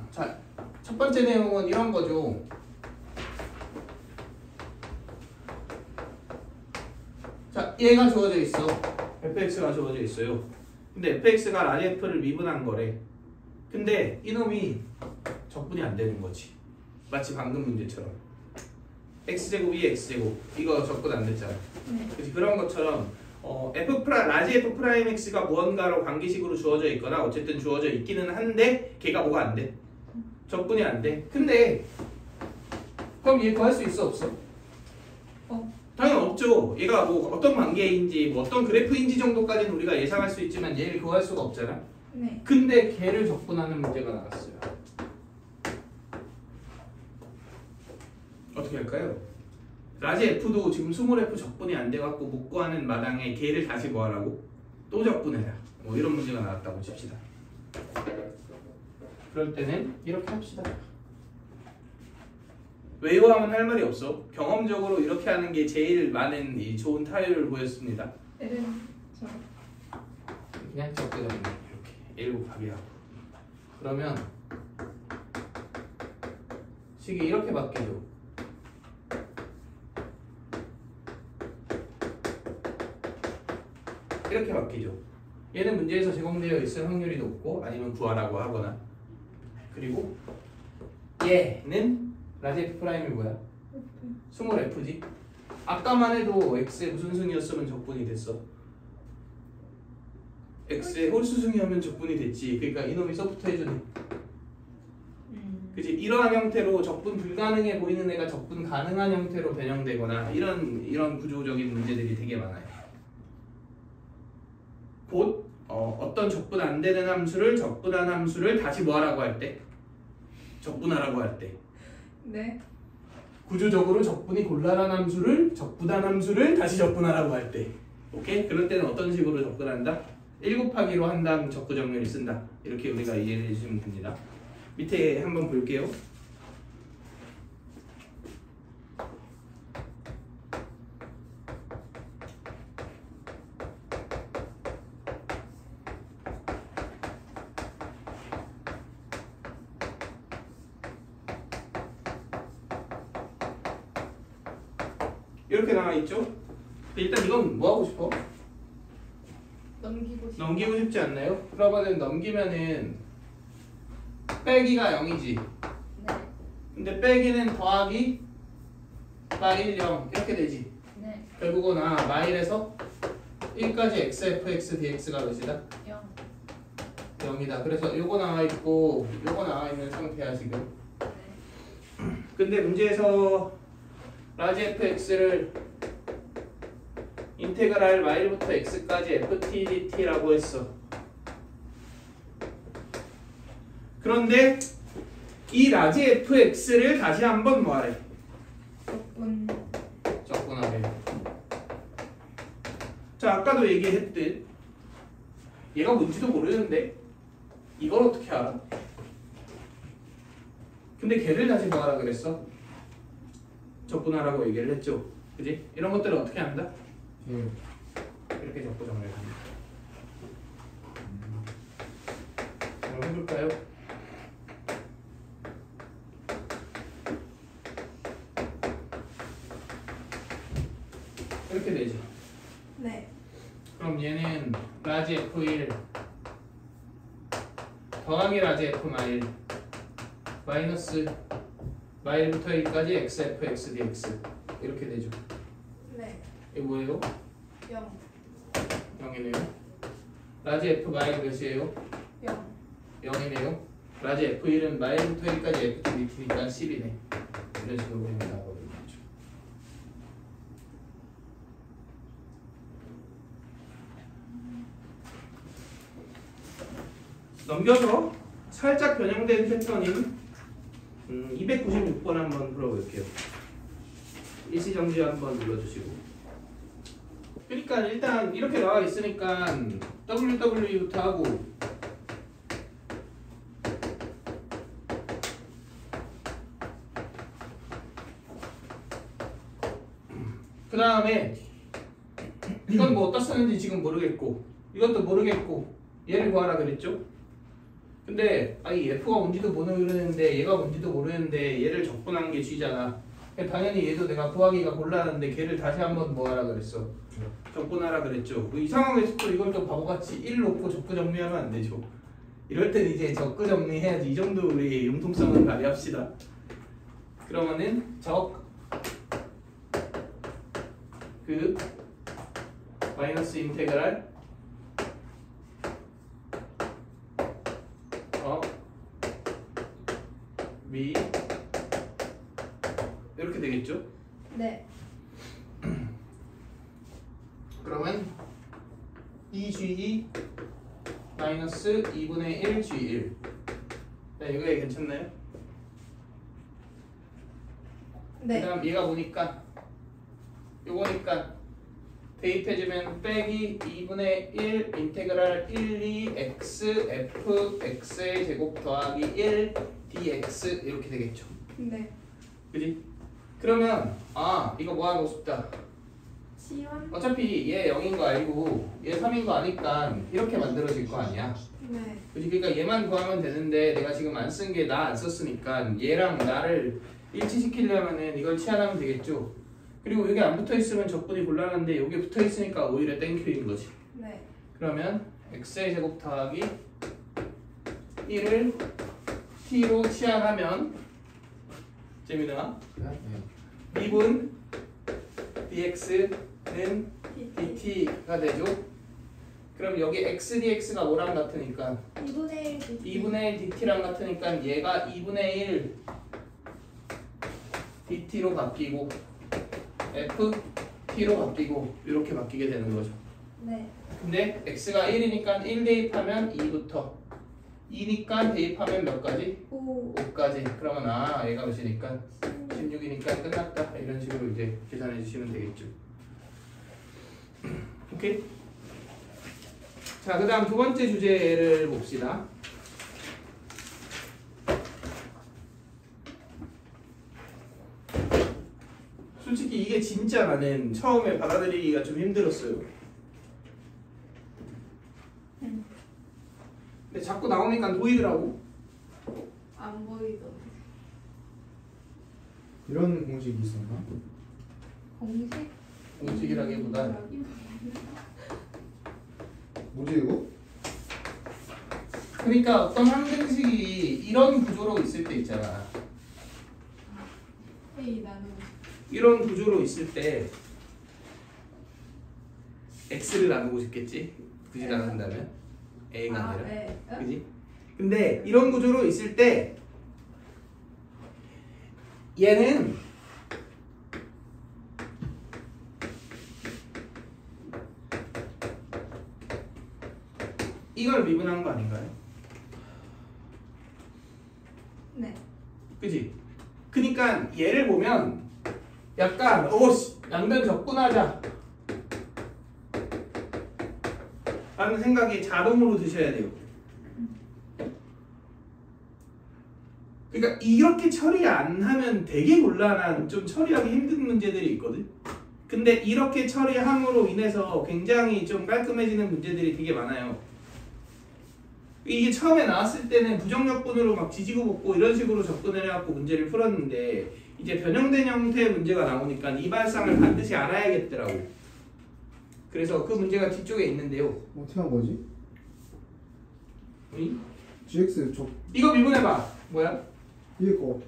자, 첫 번째 내용은 이런 거죠. 자, 얘가 주어져 있어. fx가 주어져 있어요. 근데 fx가 라지 f를 미분한 거래. 근데 이놈이 적분이 안 되는 거지. 마치 방금 문제처럼. x제곱이 x제곱. 이거 적분 안 됐잖아. 그치? 그런 것처럼 라지 f 프라임 x가 무언가로 관계식으로 주어져 있거나 어쨌든 주어져 있기는 한데 걔가 뭐가 안 돼? 적분이 안 돼. 근데 그럼 얘 구할 수 있어 없어? 당연히 없죠. 얘가 뭐 어떤 관계인지 뭐 어떤 그래프인지 정도까지는 우리가 예상할 수 있지만 얘를 구할 수가 없잖아. 네. 근데 걔를 적분하는 문제가 나왔어요. 어떻게 할까요? 라지 F도 지금 스몰 F 적분이 안 돼갖고 못 구하는 마당에 걔를 다시 구하라고? 또 적분해라. 뭐 이런 문제가 나왔다고 칩시다. 그럴 때는 이렇게 합시다. 왜요 하면 할 말이 없어. 경험적으로 이렇게 하는 게 제일 많은 이 좋은 타율을 보였습니다. 그냥 적게 잡는 이렇게 1 곱하기 하고 그러면 식이 이렇게 바뀌죠. 이렇게 바뀌죠. 얘는 문제에서 제공되어 있을 확률이 높고 아니면 구하라고 하거나 그리고 얘는 라지 F 프라임이 뭐야? 스몰 F지? 아까만 해도 X의 무슨 승이었으면 적분이 됐어? X의 홀수승이하면 적분이 됐지. 그러니까 이놈이 서부터 해주네. 그치? 이러한 형태로 적분 불가능해 보이는 애가 적분 가능한 형태로 변형되거나 이런 구조적인 문제들이 되게 많아요. 곧 어떤 적분 안 되는 함수를 적분한 함수를 다시 뭐하라고 할 때? 적분하라고 할 때. 네. 구조적으로 적분이 곤란한 함수를 적분한 함수를 다시 적분하라고 할 때. 오케이? 그럴 때는 어떤 식으로 접근한다? 1 곱하기로 한 다음 적구정렬을 쓴다. 이렇게 우리가 이해를 해주시면 됩니다. 밑에 한번 볼게요. 이렇게 나와 있죠? 일단 이건 뭐 하고 싶어? 넘기고 싶지 않나요? 그러면은 넘기면은 빼기가 0이지. 네. 근데 빼기는 더하기 마일 0 이렇게 되지. 네. 결국은 마일에서 1까지 xfx dx가 몇이다? 0. 0이다. 그래서 요거 나와 있고 요거 나와 있는 상태야 지금. 네. 근데 문제에서 라지 fx를 인테그랄 마일부터 x까지 ft dt라고 했어. 그런데 이 라지 fx를 다시 한번 뭐하래? 적분하래. 자, 아까도 얘기했듯 얘가 뭔지도 모르는데 이걸 어떻게 알아? 근데 걔를 다시 뭐하라 그랬어? 적분하라고 얘기를 했죠. 그지? 이런 것들을 어떻게 한다? 이렇게 적고 정리합니다. 한번 해볼까요? 이렇게 되죠. 네. 그럼 얘는 라지 F1 더하기 라지 F 마일 마이너스 마일부터 1까지 XFX DX 이렇게 되죠. 네. 이게 뭐예요? 0. 0이네요. 라지 F 마일 몇이에요? 0. 0이네요. 라지 F1은 마일부터 1까지 FTDT니까 10이네. 이런 식으로 보면 나거든요. 넘겨서 살짝 변형된 패턴인 296번 한번 풀어볼게요. 일시정지 한번 눌러주시고. 그러니까 일단 이렇게 나와 있으니까 WW부터 하고 그 다음에 이건 뭐 어디다 쓰는지 지금 모르겠고 이것도 모르겠고 얘를 구하라 그랬죠? 근데 이 F가 뭔지도 모르는데 얘가 뭔지도 모르는데 얘를 적분한 게 G잖아. 당연히 얘도 내가 구하기가 곤란한데 걔를 다시 한번 뭐 하라 그랬어? 적분하라 그랬죠. 이 상황에서 또 이걸 또 바보같이 1 놓고 적구 정리하면 안 되죠. 이럴 땐 이제 적구 정리해야지. 이 정도 우리 융통성을 발휘합시다. 그러면은 그 마이너스 인테그랄 미 이렇게 되겠죠? 네. 그러면 2G2 마이너스 2분의 1G1 이거 괜찮나요? 네. 그 다음 얘가 보니까 요거니까 대입해주면 빼기 2분의 1 인테그랄 1, 2 x f x의 제곱 더하기 1 dx 이렇게 되겠죠. 네. 그지? 그러면 이거 뭐 하고 싶다. 지원. 어차피 얘 0인 거 알고 얘 3인 거 아니까 이렇게 만들어질 거 아니야. 네. 그지? 그러니까 얘만 구하면 되는데 내가 지금 안 쓴 게 나 안 썼으니까 얘랑 나를 일치시키려면은 이걸 치환하면 되겠죠. 그리고 여기 안 붙어 있으면 적분이 곤란한데 여기 붙어 있으니까 오히려 땡큐인 거지. 네. 그러면 x의 제곱 더하기 1을 t로 치환하면 재민아 미분 dx는 dt가 되죠. 그럼 여기 x dx가 뭐랑 같으니까 2분의 1 dt. 2분의 1 dt랑 같으니까 얘가 2분의 1 dt로 바뀌고 ft로 바뀌고 이렇게 바뀌게 되는 거죠. 네. 근데 x가 1이니까 1 대입하면 2부터 2니까 대입하면 몇 가지? 5. 5까지. 그러면 얘가 몇이니까 16이니까 끝났다. 이런 식으로 이제 계산해 주시면 되겠죠. 오케이? 자, 그 다음 두 번째 주제를 봅시다. 솔직히 이게 진짜 나는 처음에 받아들이기가 좀 힘들었어요. 근데 자꾸 나오니까 보이더라고. 안 보이던데. 이런 공식이 있었나? 공식? 공식이라기보다 뭐지 이거? 그러니까 어떤 함등식이 이런 구조로 있을 때 있잖아. A 나누기. 이런 구조로 있을 때 x를 나누고 싶겠지. 굳이 나눈다면 a가 아니라. 네. 그지? 근데 이런 구조로 있을 때 얘는 이걸 미분한 거 아닌가요? 네. 그지? 그니까 얘를 보면 약간 양변 접근하자 라는 생각이 자동으로 드셔야 돼요. 그러니까 이렇게 처리 안 하면 되게 곤란한, 좀 처리하기 힘든 문제들이 있거든. 근데 이렇게 처리함으로 인해서 굉장히 좀 깔끔해지는 문제들이 되게 많아요. 이게 처음에 나왔을 때는 부정역분으로 막 지지고 볶고 이런 식으로 접근을 해갖고 문제를 풀었는데 이제 변형된 형태의 문제가 나오니까 이 발상을 반드시 알아야겠더라고. 그래서 그 문제가 뒤쪽에 있는데요. 어떻게 한 거지? gx 저 이거 미분해봐. 뭐야? 위에 거.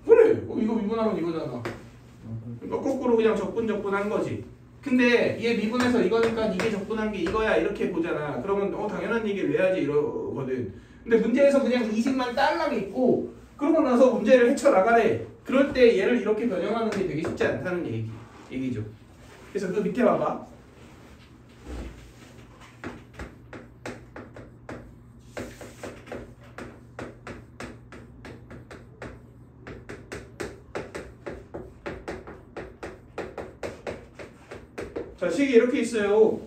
그래. 이거 미분하면 이거잖아. 그러니까 거꾸로 그냥 적분한 거지. 근데 얘 미분해서 이거니까 이게 적분한 게 이거야 이렇게 보잖아. 그러면 당연한 얘기를 왜 하지 이러거든. 근데 문제에서 그냥 이식만 딸랑 있고 그러고 나서 문제를 헤쳐나가래. 그럴 때 얘를 이렇게 변형하는 게 되게 쉽지 않다는 얘기죠. 그래서 그 밑에 봐봐. 자, 식이 이렇게 있어요.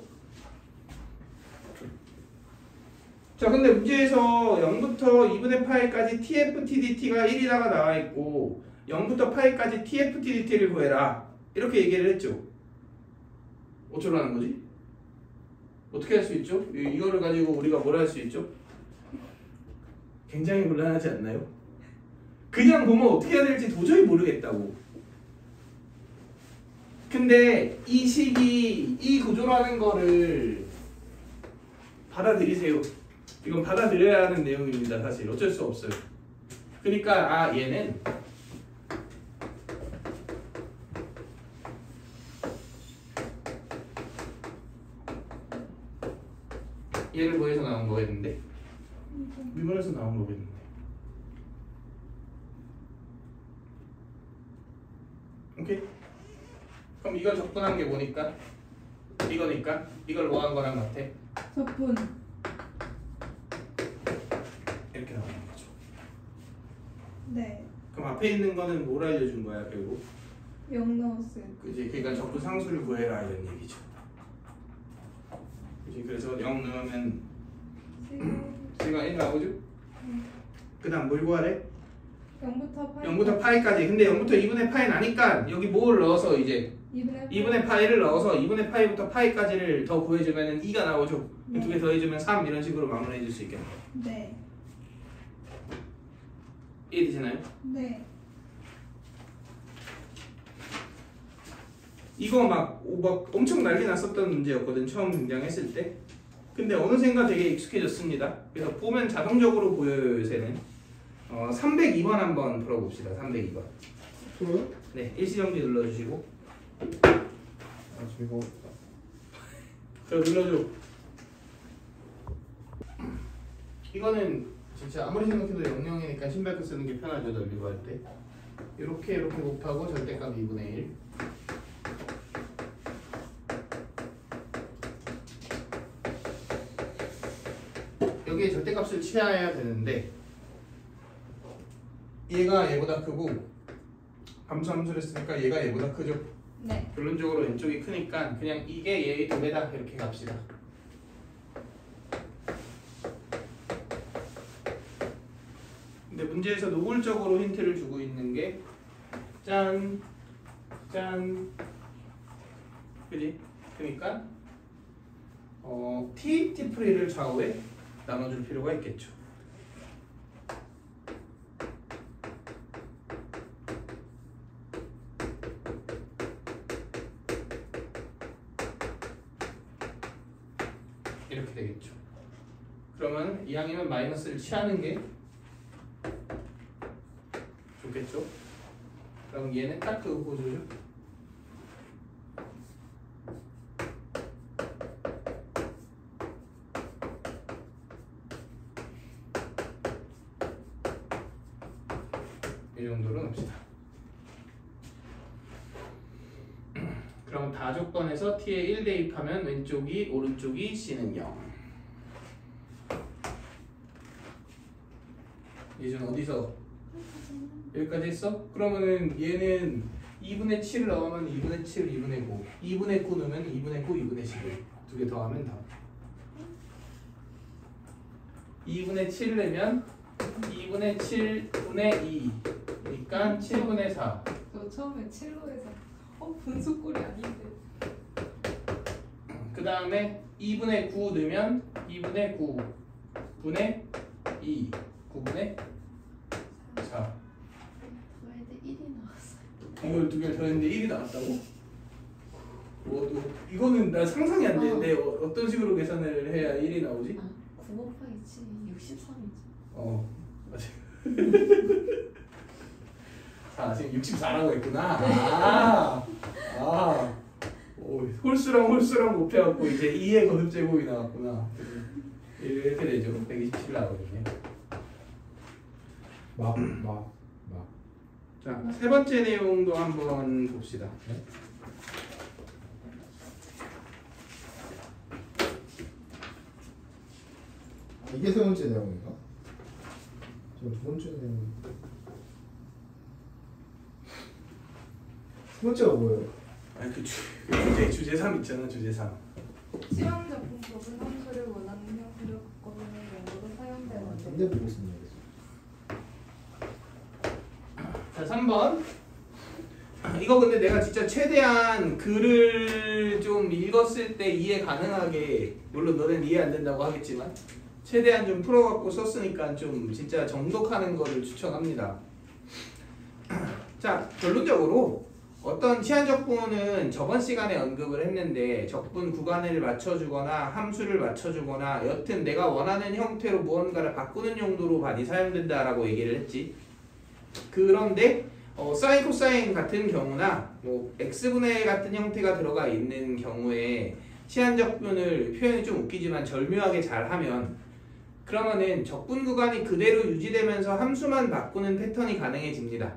자, 근데 문제에서 0부터 2분의 파이까지 tftdt가 1이다가 나와 있고 0부터 파이까지 tftdt를 구해라. 이렇게 얘기를 했죠. 어쩌라는 하는 거지? 어떻게 할 수 있죠? 이거를 가지고 우리가 뭘 할 수 있죠? 굉장히 곤란하지 않나요? 그냥 보면 어떻게 해야 될지 도저히 모르겠다고. 근데 이 식이 이 구조라는 거를 받아들이세요. 이건 받아들여야 하는 내용입니다. 사실 어쩔 수 없어요. 그러니까 얘는 얘를 뭐해서 나온 거겠는데? 미분에서 나온 거겠는데. 오케이? 그럼 이걸 적분한 게 뭐니까? 이거니까 이걸 뭐 한 거랑 같아? 적분. 이렇게 나오는 거죠. 네. 그럼 앞에 있는 거는 뭘 알려준 거야 결국? 0 넣었어요. 그지? 그러니까 적분 상수를 구해라 이런 얘기죠. 그지? 그래서 0 넣으면 C가 1 나오죠? 그 다음 뭘 구하래? 0부터 파이. 0부터 파이까지. 근데 0부터 2분의 파이 나니까 여기 뭘 넣어서 이제 2분의 파이를 넣어서 2분의 파이부터 파이까지를 더 구해주면 2가 나오죠. 네. 두 개 더해주면 3 이런 식으로 마무리해 줄 수 있겠네요. 네. 이해되시나요? 네. 이거 막 엄청 난리 났었던 문제였거든 처음 등장했을 때. 근데 어느샌가 되게 익숙해졌습니다. 그래서 보면 자동적으로 보여요 요새는. 302번 한번 풀어봅시다. 302번. 풀어요? 네, 일시정지 눌러주시고. 제가 저 눌러줘. 이거는 진짜 아무리 생각해도 0,0이니까 신발끈 쓰는 게 편하죠. 넓이고 할 때. 이렇게 곱하고 절대값 2분의 1. 여기에 절대값을 취해야 되는데 얘가 얘보다 크고 함수를 했으니까 얘가 얘보다 크죠. 네. 결론적으로 왼쪽이 크니까 그냥 이게 얘의 2배다 이렇게 갑시다. 근데 문제에서 노골적으로 힌트를 주고 있는 게 짠, 짠, 그지? 그러니까 T프리를 좌우에 나눠줄 필요가 있겠죠. 이렇게 되겠죠. 그러면 이항이면 마이너스를 취하는 게 좋겠죠. 그럼 얘는 딱 그 구조죠. 이 정도로 놉시다. 그럼 다조건에서 t에 1 대입하면 왼쪽이 오른쪽이 c는 0. 예전 어디서? 여기까지 했어? 그러면은 얘는 2분의 7을 넣으면 2분의 7, 2분의 9 2분의 9 넣으면 2분의 9, 2분의 11 두 개 더하면 답 2분의 7 넣으면 2분의 7분의 2 그러니까 7분의 4 저 처음에 7로 해서 분수꼴이 아닌데. 그 다음에 2분의 9 넣으면 2분의 9 분의 2 9분의 4 더해도 1이 나왔어요. 이걸 두 개를 더했는데 1이 나왔다고? 이거는 나 상상이 안 되는데 어떤 식으로 계산을 해야 1이 나오지? 9 곱하기 7 63이죠. 맞아. 자, 지금 64라고 했구나. 홀수랑 곱해갖고 이제 2의 거듭제곱이 나왔구나. 이렇게 되죠. 127 나오거든요. 자, 세 번째 내용도 한번 봅시다. 네? 이게 세 번째 내용인가? 저 두 번째 내용. 세 번째가 뭐예요? 아니 주제 3 있잖아. 주제 3. 시험작품 법은 함수를 원하는 형태로 바꿔주는 용도로 사용되는데. 근데 보고 있습니다. 자, 3번. 이거 근데 내가 진짜 최대한 글을 좀 읽었을 때 이해 가능하게, 물론 너는 이해 안 된다고 하겠지만 최대한 좀 풀어갖고 썼으니까 좀 진짜 정독하는 거를 추천합니다. 자, 결론적으로 어떤 치환적분은 저번 시간에 언급을 했는데 적분 구간을 맞춰주거나 함수를 맞춰주거나 여튼 내가 원하는 형태로 무언가를 바꾸는 용도로 많이 사용된다라고 얘기를 했지. 그런데 사인 코사인 같은 경우나 뭐 x분의 같은 형태가 들어가 있는 경우에 치환적분을 표현이 좀 웃기지만 절묘하게 잘하면 그러면은 적분 구간이 그대로 유지되면서 함수만 바꾸는 패턴이 가능해집니다.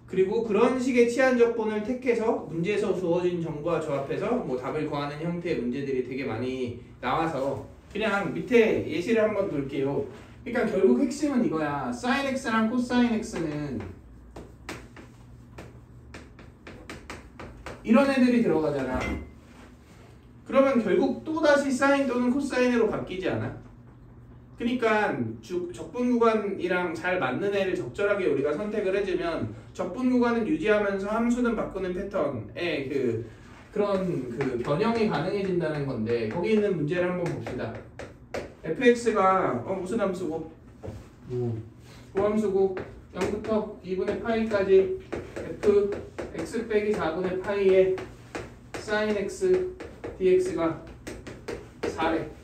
그리고 그런 식의 치환적분을 택해서 문제에서 주어진 정보와 조합해서 뭐 답을 구하는 형태의 문제들이 되게 많이 나와서 그냥 밑에 예시를 한번 볼게요. 그러니까 결국 핵심은 이거야. sin x랑 cosine x는 이런 애들이 들어가잖아. 그러면 결국 또다시 sin 또는 cosine으로 바뀌지 않아? 그러니까 적분 구간이랑 잘 맞는 애를 적절하게 우리가 선택을 해주면 적분 구간은 유지하면서 함수는 바꾸는 패턴의 그런 변형이 가능해진다는 건데 거기 있는 문제를 한번 봅시다. fx가 무슨 함수고? 고함수고 0부터 2분의 파이까지 f x 빼기 4분의 파이에 sin x dx가 4래.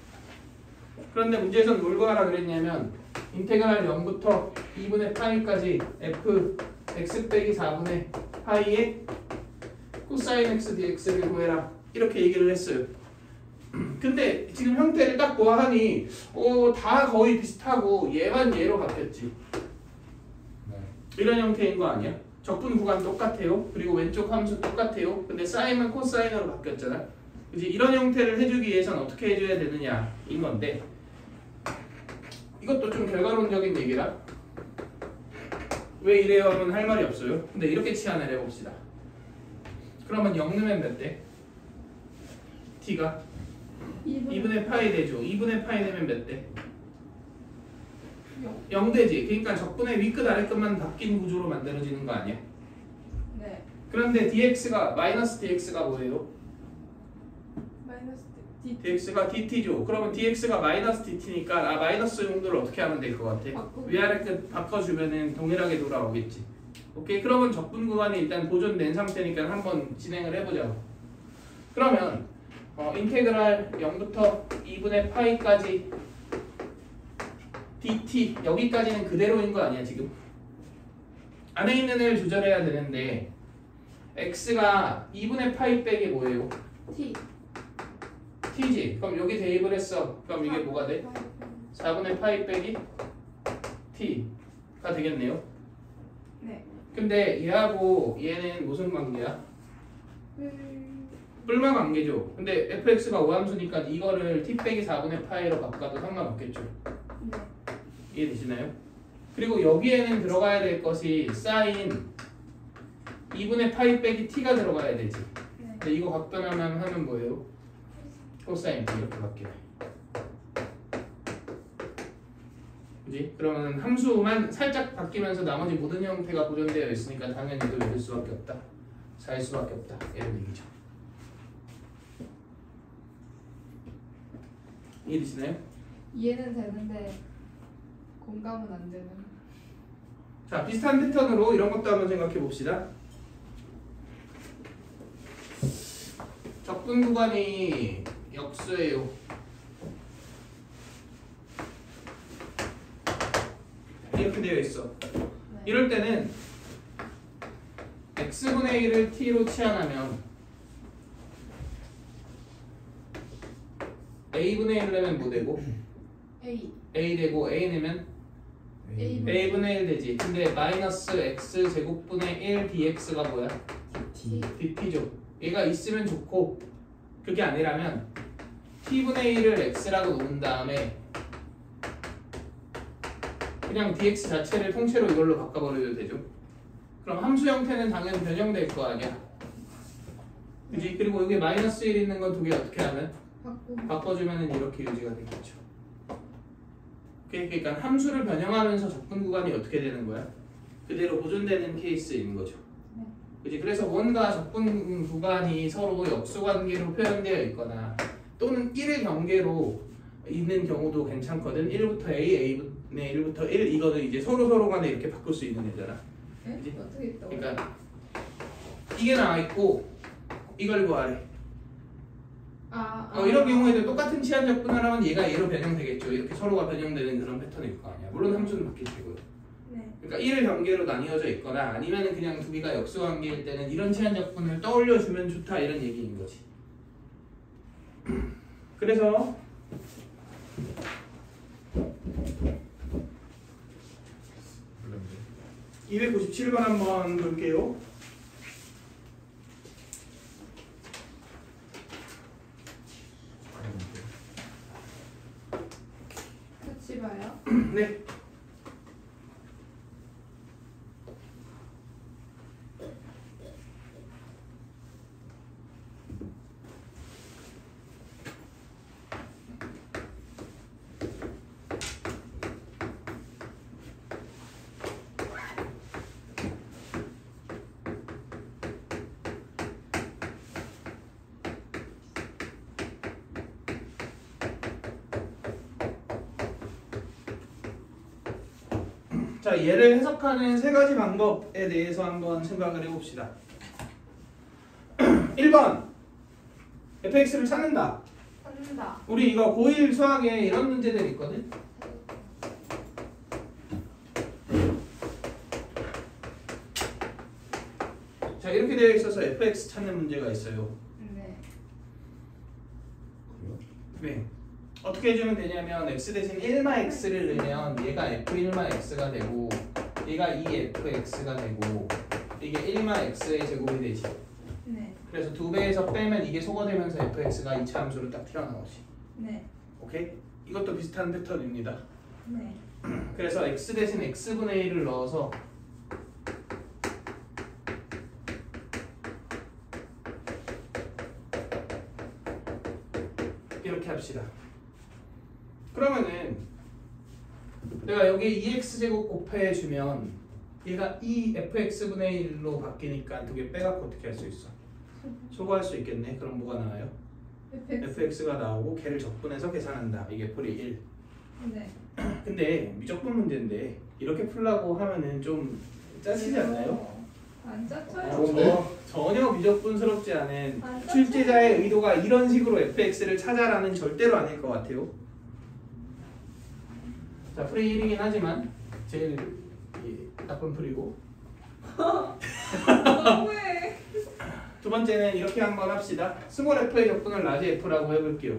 그런데 문제에서는 뭘 구하라 그랬냐면 인테그랄 0부터 2분의 파이까지 f x 빼기 4분의 파이에 코사인 x dx를 구해라 이렇게 얘기를 했어요. 근데 지금 형태를 딱 보아하니 다 거의 비슷하고 얘만 얘로 바뀌었지. 네. 이런 형태인 거 아니야? 적분 구간 똑같아요. 그리고 왼쪽 함수 똑같아요. 근데 사인은 코사인으로 바뀌었잖아. 이제 이런 형태를 해주기 위해서는 어떻게 해줘야 되느냐인 건데, 이것도 좀 결과론적인 얘기라 왜 이래요 하면 할 말이 없어요. 근데 이렇게 치환을 해봅시다. 그러면 0 넣으면 몇 대? t가 2분의 파이 되죠. 2분의 파이 되면 몇 대? 0 되지. 그러니까 적분의 위끝 아래끝만 바뀐 구조로 만들어지는 거 아니야? 네. 그런데 dx가 마이너스 dx가 뭐예요? 마이너스 D. dx가 dt죠. 그러면 dx가 마이너스 dt니까 마이너스 용도를 어떻게 하면 될 것 같아? 바꾸고. 위아래 끝 바꿔주면은 동일하게 돌아오겠지. 오케이. 그러면 적분 구간이 일단 보존된 상태니까 한번 진행을 해보자고. 그러면 인테그랄 0부터 2분의 파이까지 dt 여기까지는 그대로인 거 아니야 지금? 안에 있는 애를 조절해야 되는데 x가 2분의 파이 빼기 뭐예요? T. t지. 그럼 여기 대입을 했어. 그럼 이게 뭐가 돼? 4분의 파이 빼기 t가 되겠네요. 네. 근데 얘하고 얘는 무슨 관계야? 뿔마 관계죠. 근데 fx가 오함수니까 이거를 t 빼기 4분의 파이로 바꿔도 상관없겠죠. 네. 이해되시나요? 그리고 여기에는 들어가야 될 것이 사인 2분의 파이 빼기 t가 들어가야 되지. 네. 근데 이거 각변하면 하면 뭐예요? 코사인 t 이렇게 바뀌어요. 그지? 그러면 함수만 살짝 바뀌면서 나머지 모든 형태가 보존되어 있으니까 당연히 이걸 읽을 수밖에 없다. 4일 수밖에 없다. 이런 얘기죠. 이해되시나요? 이해는 되는데 공감은 안 되는. 자, 비슷한 패턴으로 이런 것도 한번 생각해 봅시다. 적분 구간이 역수예요. 이렇게 되어 있어. 네. 이럴 때는 x분의 1을 t로 치환하면 a분의 1 내면 뭐 되고? a 되고 a 내면 a분의 1 되지. 근데 마이너스 x 제곱분의 1 dx가 뭐야? dt죠. 얘가 있으면 좋고 그게 아니라면 t분의 1을 x라고 놓은 다음에 그냥 dx 자체를 통째로 이걸로 바꿔버려도 되죠. 그럼 함수 형태는 당연히 변형될 거 아니야. 그지? 그리고 여기 마이너스 1 있는 건 두 개 어떻게 하면? 바꿔주면 이렇게 유지가 되겠죠. 오케이? 그러니까 함수를 변형하면서 적분 구간이 어떻게 되는 거야? 그대로 보존되는 케이스인 거죠. 네. 그지? 그래서 뭔가 적분 구간이 서로 역수관계로 표현되어 있거나 또는 1의 경계로 있는 경우도 괜찮거든. 1부터 A, A분의 1부터 1 이거는 이제 서로 간에 이렇게 바꿀 수 있는 애잖아. 네? 어떻게 있다고? 그러니까 이게 나와 있고 이걸 구하래. 이런 경우에도 똑같은 치환 적분을 하면 얘가 얘로 변형되겠죠. 이렇게 서로가 변형되는 그런 패턴일 거 아니야. 물론 함수는 바뀔 테고요. 네. 그러니까 1을 경계로 나뉘어져 있거나 아니면 그냥 두 개가 역수관계일 때는 이런 치환 적분을 떠올려주면 좋다 이런 얘기인 거지. 그래서 297번 한번 볼게요. 같이 봐요. 네. 자, 얘를 해석하는 세 가지 방법에 대해서 한번 생각을 해봅시다. 1번 fx를 찾는다. 찾는다. 우리 이거 고1 수학에 이런 문제들 있거든. 자, 이렇게 되어 있어서 fx 찾는 문제가 있어요. 네. 네. 어떻게 해주면 되냐면 x 대신 1마 x를 넣으면 얘가 f1마 x가 되고 얘가 2fx가 되고 이게 1마 x의 제곱이 되지. 네. 그래서 2배에서 빼면 이게 소거되면서 fx가 2차 함수로 딱 튀어나오지. 네. 오케이? 이것도 비슷한 패턴입니다. 네. 그래서 x 대신 x분의 1을 넣어서 이렇게 합시다. 그러면은 내가 여기 2x제곱 곱해주면 얘가 2fx분의 1로 바뀌니까 두 개 빼갖고 어떻게 할 수 있어? 소거할 수 있겠네. 그럼 뭐가 나와요? fx가 나오고 걔를 적분해서 계산한다. 이게 풀이 1. 네. 근데 미적분 문제인데 이렇게 풀라고 하면은 좀 짜치지 않나요? 안 짜쳐요. 좋은데? 전혀 미적분스럽지 않은 안 짜쳐요. 출제자의 의도가 이런 식으로 fx를 찾아라는 절대로 아닐 것 같아요. 자, 풀이 1이긴 하지만 제일 나쁜 풀이고. 너무해. 두 번째는 이렇게 한번 합시다. 스몰 f의 적분을 라지 f라고 해볼게요.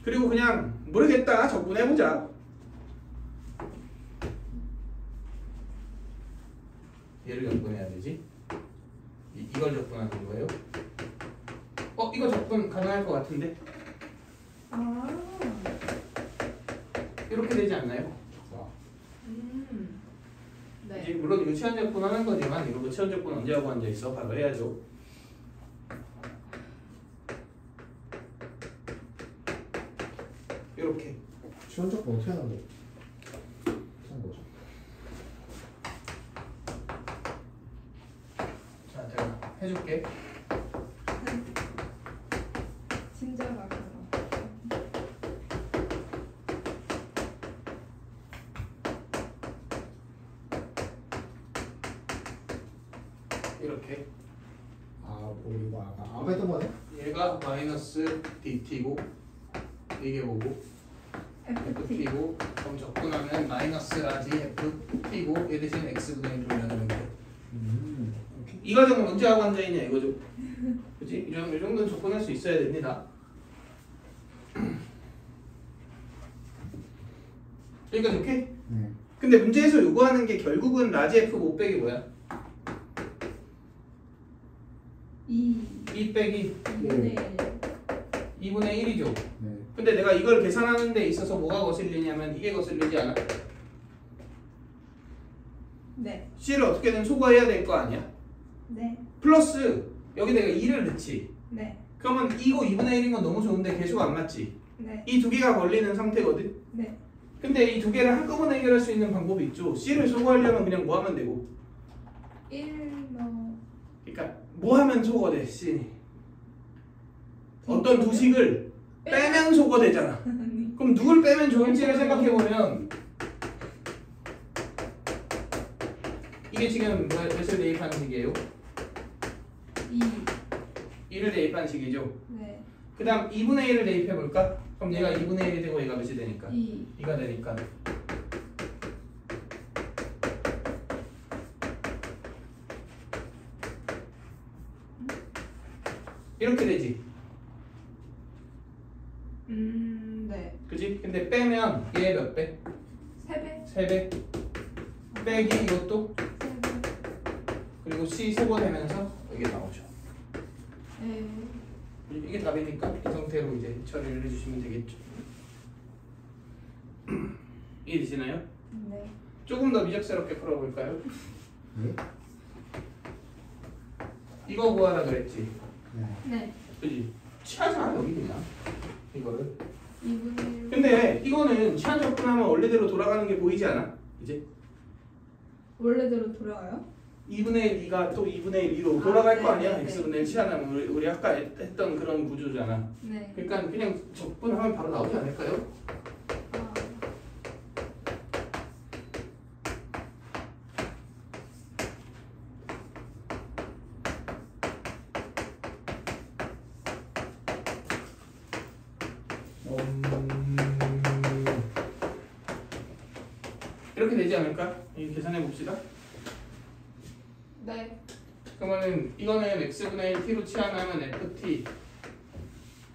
그리고 그냥 모르겠다 적분해보자. 얘를 적분해야 되지. 이걸 적분하는 거예요. 이거 적분 가능할 것 같은데? 아. 이렇게 되지 않나요? 네. 이제 물론 유치원 적분 하는 거지만 이거 유치원 적분 언제 하고 앉아있어? 바로 해야죠. 이렇게. 시원적분 어떻게 하는 거죠? 자, 제가 해줄게. 친절하게. 이렇게. 우리 이거 아까 했던 거네? 얘가 마이너스 dt고 이게 뭐고? FT. ft고 그럼 적분하면 마이너스 라지 ft고 얘 대신 x분의 1로 내는 거. 이 과정은 언제 하고 앉아있냐 이거죠. 그치? 이 정도는 접근할 수 있어야 됩니다. 여기까지 오케이? 네. 근데 문제에서 요구하는 게 결국은 라지 f 못 빼기 뭐야? 2 빼기 2분의 1이죠. 네. 근데 내가 이걸 계산하는 데 있어서 뭐가 거슬리냐면 이게 거슬리지 않아? 네. C를 어떻게든 소거해야 될 거 아니야? 네. 플러스 여기 내가 2를 넣지. 네. 그러면 이거 2분의 1인 건 너무 좋은데 개수가 안 맞지? 네. 이 두 개가 걸리는 상태거든? 네. 근데 이 두 개를 한꺼번에 해결할 수 있는 방법이 있죠. C를 소거하려면 그냥 뭐 하면 되고 1 넣어. 그러니까 뭐 하면 소거돼 C? 어떤 두 식을 빼면 소거되잖아. 그럼 누굴 빼면 좋을지를 생각해보면 이게 지금 몇을 대입하는 식이에요? 2를 대입한 식이죠. 네. 그 다음 2분의 1을 대입해볼까? 그럼 얘가 2분의 1이 되고 얘가 몇이 되니까? 2가 되니까 이렇게 되지. 네. 그치? 근데 빼면 얘 몇 배? 3배. 3배 빼기 이것도 3배. 그리고 C 소거되면서 이게 나오죠. 네. 이게 답이니까 이 상태로 이제 처리를 해주시면 되겠죠. 이해되시나요? 네. 조금 더 미적스럽게 풀어볼까요? 네? 이거 구하라 그랬지. 네. 네. 그지? 취하자 여기 그냥 이거를. 2분의 1. 근데 이거는 취한 접근하면 원래대로 돌아가는 게 보이지 않아? 이제 원래대로 돌아가요? 2분의 2가 또 2분의 1로 돌아갈 네, 거 아니야? 네, x분의 1 취하면 우리 아까 했던 그런 구조잖아. 네. 그러니까 그냥 적분하면 바로 나오지 않을까요? 아. 이렇게 되지 않을까? 이거 계산해 봅시다. 네. 그러면은 이거는 x분의 1 t로 치환하면 ft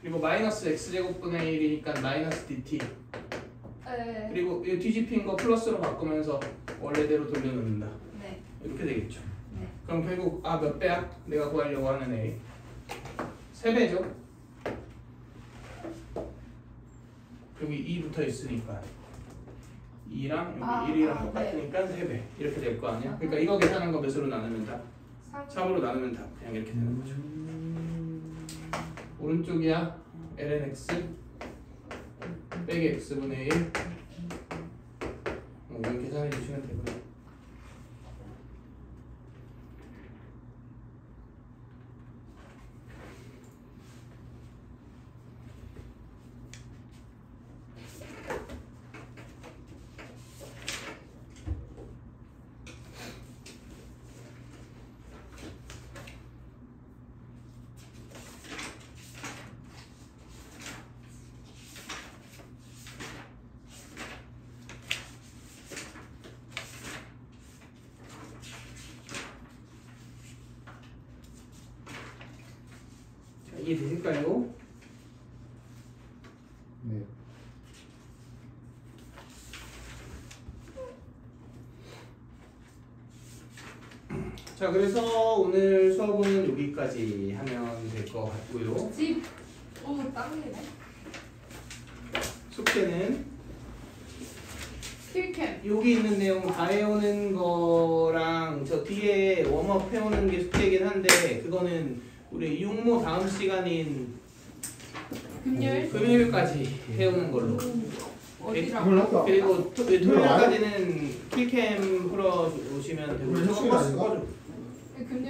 그리고 마이너스 x제곱분의 1이니까 마이너스 dt. 네. 그리고 이 뒤집힌 거 플러스로 바꾸면서 원래대로 돌려놓는다. 네. 이렇게 되겠죠. 네. 그럼 결국 몇 배야? 내가 구하려고 하는 애 3배죠. 여기 2 붙어 있으니까 2랑 여기 1이랑 똑같으니까 3배 이렇게 될 거 아니야? 그러니까 이거 계산한 거 몇으로 나누면 다? 3으로 나누면 다 그냥 이렇게 되는 거죠. 오른쪽이야 ln x 빼기 x분의 1 이건 계산해 주시면 되고요. 이해되실까요? 네. 자, 그래서 오늘 수업은 여기까지 하면 될 것 같고요. 집. 오, 땅이네. 숙제는 킬캠. 여기 있는 내용 다 해오는 거랑 저 뒤에 웜업 해오는 게 숙제이긴 한데 그거는 우리 육모 다음 시간인 금요일까지 해오는 걸로. 어디라고? 그리고 토요일까지는 킬캠 풀어주시면 되고 오늘 수업 휴일 아닌가? 꺼줘. 금요일